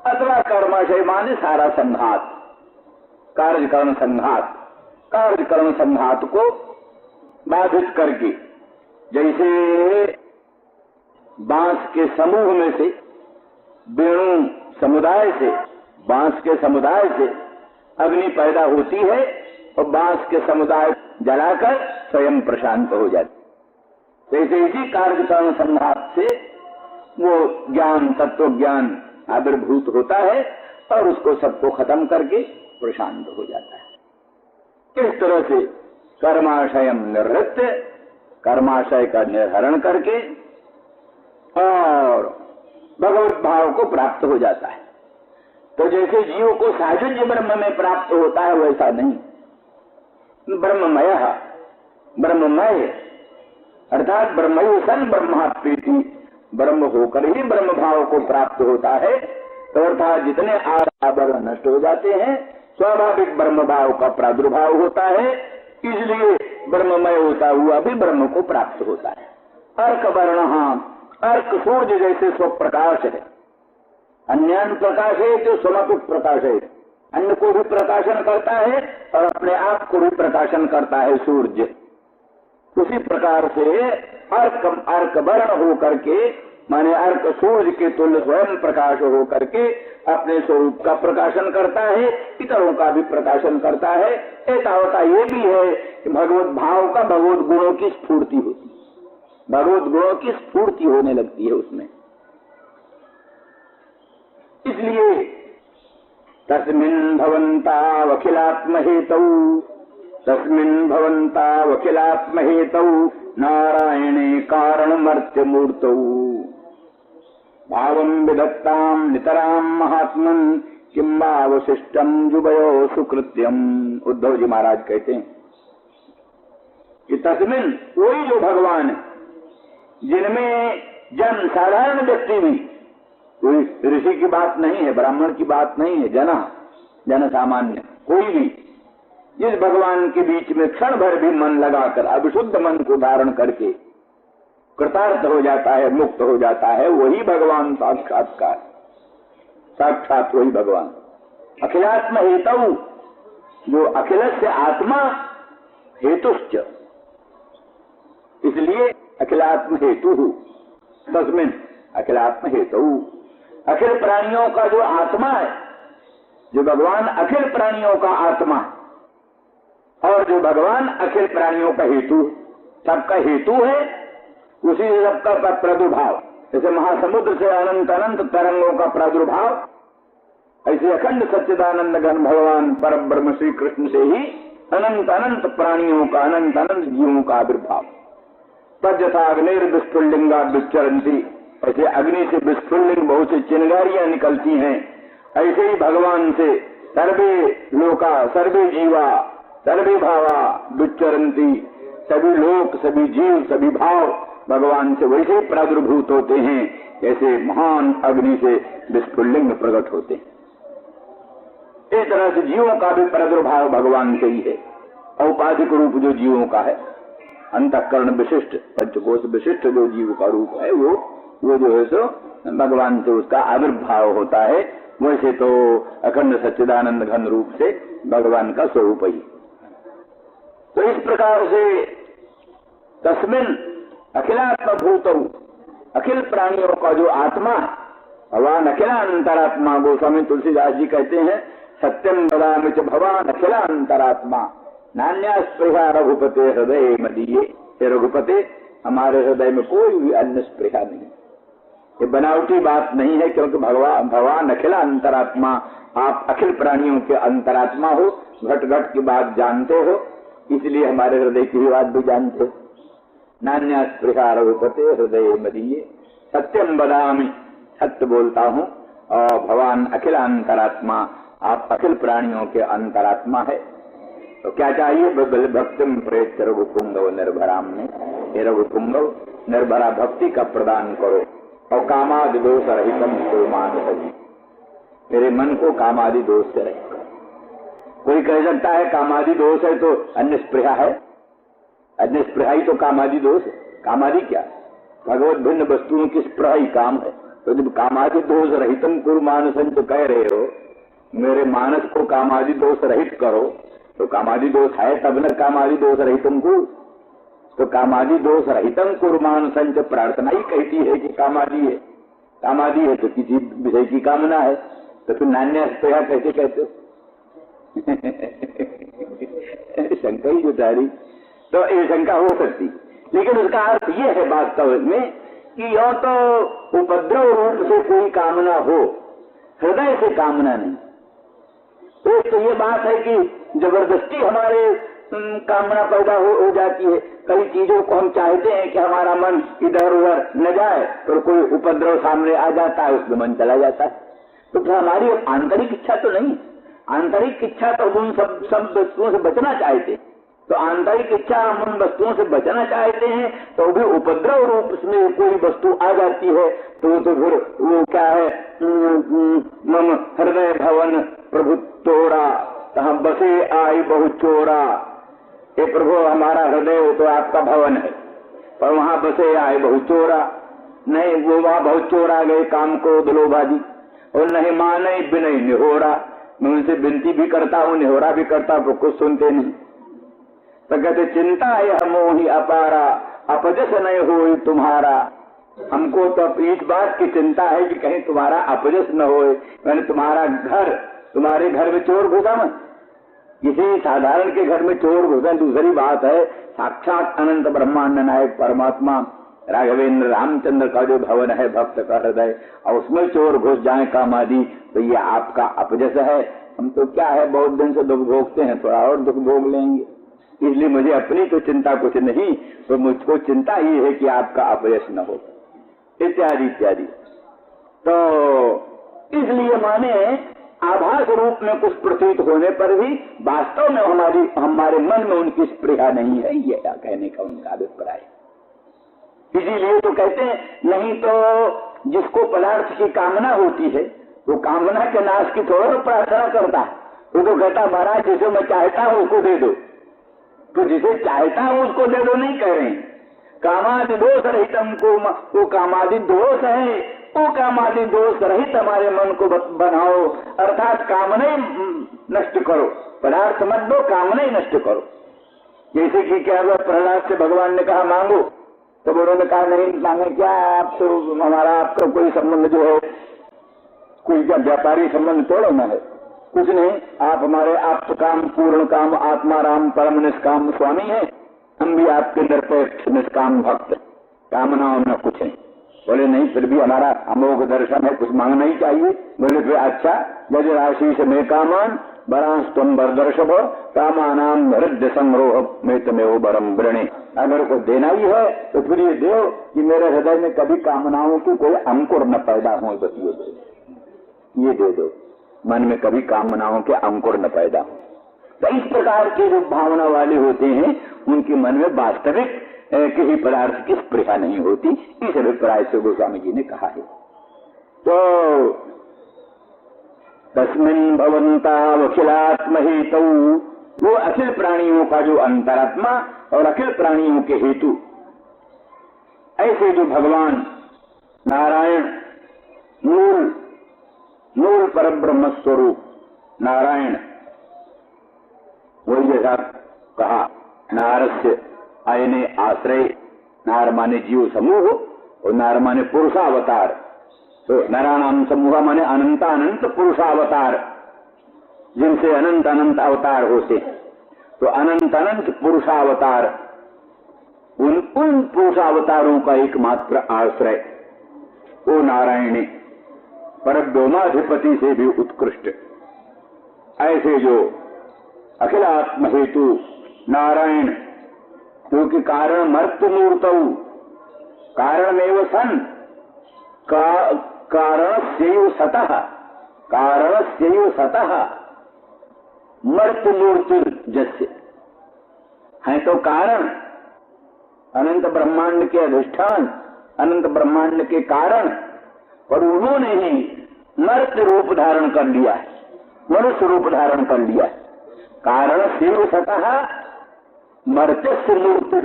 अथवा कर्माशय माने सारा संघात, कार्यकरण संघात, कार्यकरण संघात को बाधित करके, जैसे बांस के समूह में से, वेणु समुदाय से, बांस के समुदाय से अग्नि पैदा होती है और बांस के समुदाय जलाकर स्वयं प्रशांत हो जाती। जैसे इसी कार्यकरण संघात से वो ज्ञान, तत्व ज्ञान आविर्भूत होता है और उसको सबको खत्म करके प्रशांत हो जाता है। इस तरह से कर्माशयम निवृत्त, कर्माशय का निर्हरण करके और भगवत भाव को प्राप्त हो जाता है। तो जैसे जीव को सायुज्य ब्रह्म में प्राप्त होता है वैसा नहीं, ब्रह्ममय, ब्रह्ममय अर्थात ब्रह्मयो सन ब्रह्माप्रीति, ब्रह्म होकर ही ब्रह्म भाव को प्राप्त होता है। तो अर्थात जितने आवरण नष्ट हो जाते हैं, स्वाभाविक ब्रह्म भाव का प्रादुर्भाव होता है, इसलिए ब्रह्ममय होता हुआ भी ब्रह्म को प्राप्त होता है। अर्क वर्ण, अर्क सूर्य जैसे स्वप्रकाश है, अन्यान प्रकाश है जो स्वमतु प्रकाश है, अन्य को भी प्रकाशन करता है और अपने आप को भी प्रकाशन करता है सूर्य। उसी प्रकार से अर्क वर्ण हो करके, माने अर्क सूर्य के तुल्य स्वयं प्रकाश हो करके अपने स्वरूप का प्रकाशन करता है, इतरों का भी प्रकाशन करता है। एतावता ये भी है कि भगवत भाव का, भगवत गुणों की स्फूर्ति होती है, भगवत गुणों की स्फूर्ति होने लगती है उसमें। इसलिए तस्मिन् भवन्तावखिलात्महेतौ, तस्मिन् भवन्तावखिलात्महेतौ नारायणे कारणमर्त्यमूर्तौ भावं विधत्तां नितरां महात्मन् किम्बा अवशिष्टम जुबयो सुकृत्यम। उद्धव जी महाराज कहते हैं कि तस्मिन, वही जो भगवान है जिनमें जन साधारण व्यक्ति भी, कोई ऋषि की बात नहीं है, ब्राह्मण की बात नहीं है, जन सामान्य कोई भी जिस भगवान के बीच में क्षण भर भी मन लगाकर अविशुद्ध मन को धारण करके कृतार्थ हो जाता है, मुक्त हो जाता है, वही भगवान साक्षात्कार, साक्षात वही भगवान। अखिलात्म हेतु, जो अखिलस्य आत्मा हेतुश्च, इसलिए अखिलात्म हेतु, तस्मिन अखिलात्म हेतु, अखिल प्राणियों का जो आत्मा है, जो भगवान अखिल प्राणियों का आत्मा और जो भगवान अखिल प्राणियों का हेतु, सबका हेतु है, उसी सबका प्रादुर्भाव। जैसे महासमुद्र से अनंत अनंत तरंगों का प्रादुर्भाव, ऐसे अखंड सच्चिदानंद घन भगवान परम ब्रह्म श्री कृष्ण से ही अनंत अनंत प्राणियों का, अनंत अनंत जीवों का आविर्भाव। तथा अग्निर विस्फुलिंगा विचरंती, ऐसे अग्नि से विस्फुलिंग बहुत सी चिंगारियां निकलती हैं, ऐसे ही भगवान से सर्वे लोका सर्वे जीवा सर्वे भावा विचरंती, सभी लोक सभी जीव सभी भाव भगवान से वैसे ही प्रादुर्भूत होते हैं जैसे महान अग्नि से विस्फुलिंग प्रकट होते हैं। इस तरह से जीवों का भी प्रादुर्भाव भगवान से ही है। औपाधिक रूप जो जीवों का है, अंतःकरण विशिष्ट पंचकोश विशिष्ट जो जीव का रूप है, वो जो है सो भगवान से उसका आविर्भाव होता है। वैसे तो अखंड सच्चिदानंद घन रूप से भगवान का स्वरूप ही। तो इस प्रकार से तस्मिन अखिलात्म भूत, अखिल प्राणियों का जो आत्मा भगवान अखिलांतरात्मा, गोस्वामी तुलसीदास जी कहते हैं सत्यम वदामि च भगवान अखिलांतरात्मा नान्या स्पृहा रघुपते हृदय मदीये। हे रघुपते, हमारे हृदय में कोई भी अन्य स्पृहा नहीं। ये बनावटी बात नहीं है, क्योंकि भगवान अखिलांतरात्मा, आप अखिल प्राणियों के अंतरात्मा हो, घट घट की बात जानते हो, इसलिए हमारे हृदय की बात भी जानते हो। नान्या स्पृहा रघुपते हृदय मदीये, सत्यम वदामि, सत्य बोलता हूँ, और भगवान अखिलांतरात्मा, आप अखिल प्राणियों के अंतरात्मा है। तो क्या चाहिए? भक्तिम प्रेत रघुपुंगव निर्भराम में, हे रघुपुंगव निर्भरा भक्ति का प्रदान करो, और कामादि दोष रहितम कुर्मान सजी, मेरे मन को कामादि दोष से रहित। कोई कह सकता है कामादि दोष है तो अन्य स्पृहा है, अन्य स्पृहा ही तो कामादि दोष है। कामादि क्या? भगवत भिन्न वस्तुओं की स्पृहा ही काम है। तो जब कामादि दोष रहितम कुर्मानसं तो कह रहे हो, मेरे मानस को कामादि दोष रहित करो, तो कामादि दोष है तब न कामादि दोष रहितम को। तो कामादि दोष रहितम कुर्मानसं तो प्रार्थना ही कहती है कि कामादि है। कामादि है तो किसी विषय की कामना है, तो फिर नान्या स्पृहा कैसे कहते हो? शंका ही जुटारी। तो ये शंका हो सकती, लेकिन उसका अर्थ ये है वास्तव में कि यो तो उपद्रव रूप से कोई कामना हो, हृदय से कामना नहीं। एक तो ये बात है कि जबरदस्ती हमारे कामना पैदा हो जाती है। कई चीजों को हम चाहते हैं कि हमारा मन इधर उधर न जाए, तो कोई उपद्रव सामने आ जाता है, उसमें मन चला जाता है। तो हमारी आंतरिक इच्छा तो नहीं, आंतरिक इच्छा तो उन सब वस्तुओं से बचना चाहते। तो आंतरिक इच्छा हम उन वस्तुओं से बचना चाहते हैं, तो भी उपद्रव रूप में कोई वस्तु आ जाती है, तो फिर वो क्या है, मम हृदय भवन प्रभु तोरा, तहाँ बसे आई बहु चोरा। हे प्रभु, हमारा हृदय तो आपका भवन है, पर वहाँ बसे आए बहु चोरा। नहीं, वो वहाँ बहुत चोर आ गए, काम क्रोध लोभादि, और नहीं माने विनय निहोरा। मैं उनसे विनती भी करता हूँ, निहोरा भी करता हूँ, तो कुछ सुनते नहीं। तो कहते चिंता है मोहि अपारा, अपजस नहीं हो तुम्हारा। हमको तो इस बात की चिंता है कि कहीं तुम्हारा अपजस न हो, मैंने तुम्हारे घर में चोर घुसा मत। किसी साधारण के घर में चोर घुसा दूसरी बात है, साक्षात अनंत ब्रह्मांड नायक परमात्मा राघवेंद्र रामचंद्र का जो भवन है, भक्त का हृदय, और उसमें चोर घुस जाए कामादि, तो ये आपका अपजस है। हम तो क्या है, बहुत दिन से दुख भोगते हैं, थोड़ा और दुख भोग लेंगे, इसलिए मुझे अपनी तो चिंता कुछ नहीं, तो मुझको चिंता ही है कि आपका अपयश न हो, इत्यादि इत्यादि। तो इसलिए माने आभास रूप में कुछ प्रतीत होने पर भी वास्तव में हमारे मन में उनकी स्पृहा नहीं है, ये कहने का उनका अभिप्राय। इसीलिए तो कहते हैं, नहीं तो जिसको पदार्थ की कामना होती है वो कामना के नाश की थोड़ा प्रार्थना करता है। वो तो कहता महाराज जिसे मैं चाहता हूं उसको दे दो, तो जिसे चाहता हूं उसको दे दो नहीं कह रहे हैं। कामादि दोष रहित हमको, वो कामादि दोष है, वो कामादि दोष रहित हमारे मन को बनाओ, अर्थात कामना नष्ट करो, पदार्थ मत दो, कामना नष्ट करो। जैसे कि क्या हुआ, प्रहलाद से भगवान ने कहा मांगो, तो उन्होंने कहा नहीं मांगे क्या, आप तो हमारा आपका कोई संबंध जो है कोई क्या व्यापारी संबंध तोड़ो ना है, कुछ नहीं, आप हमारे आप तो काम पूर्ण काम आत्मा राम परम निष्काम स्वामी है, हम भी आपके निरपेक्ष निष्काम भक्त, कामनाओं में कुछ नहीं। बोले नहीं फिर भी हमारा अमोघ दर्शन है, कुछ मांगना ही चाहिए। बोले फिर अच्छा, गज राशि से मैं कामान बरांस तुम बरदर्शभ कामानाम हृदय संग्रोह में तुम्हें बरम वृणे। अगर को देना ही है तो फिर ये दो कि मेरे हृदय में कभी कामनाओं की कोई अंकुर न पैदा हो, बस ये दे दो, मन में कभी कामनाओं के अंकुर न पैदा हो। तो इस प्रकार के जो भावना वाले होते हैं उनके मन में वास्तविक किसी पदार्थ की स्पृहा नहीं होती, इस अभिप्राय से गोस्वामी जी ने कहा है। तो तस्मिन् भवन्तावखिलात्म हेतु, वो अखिल प्राणियों का जो अंतरात्मा और अखिल प्राणियों के हेतु, ऐसे जो भगवान नारायण मूल परब्रह्म स्वरूप नारायण, वही जैसा कहा नारस्य आयने आश्रय, नार माने जीव समूह और नार माने पुरुषावतार, तो नारायण समूह माने अनंत अनंत पुरुषावतार, जिनसे अनंत अनंत अवतार होते, तो अनंत अनंत पुरुषावतार, उन पुरुषावतारों का एकमात्र आश्रय वो नारायण परब्रह्माधिपति से भी उत्कृष्ट, ऐसे जो अखिलात्म हेतु नारायण, क्योंकि कारण मर्त्य मूर्त कारणमेव सन कारणस्यैव सतः मर्त्य मूर्ति जैसे है, तो कारण अनंत ब्रह्मांड के अधिष्ठान, अनंत ब्रह्मांड के कारण, पर उन्होंने ही मर्त्य रूप धारण कर लिया है, मनुष्य रूप धारण कर लिया है। कारण शिव सतः मर्त्य मूर्ति,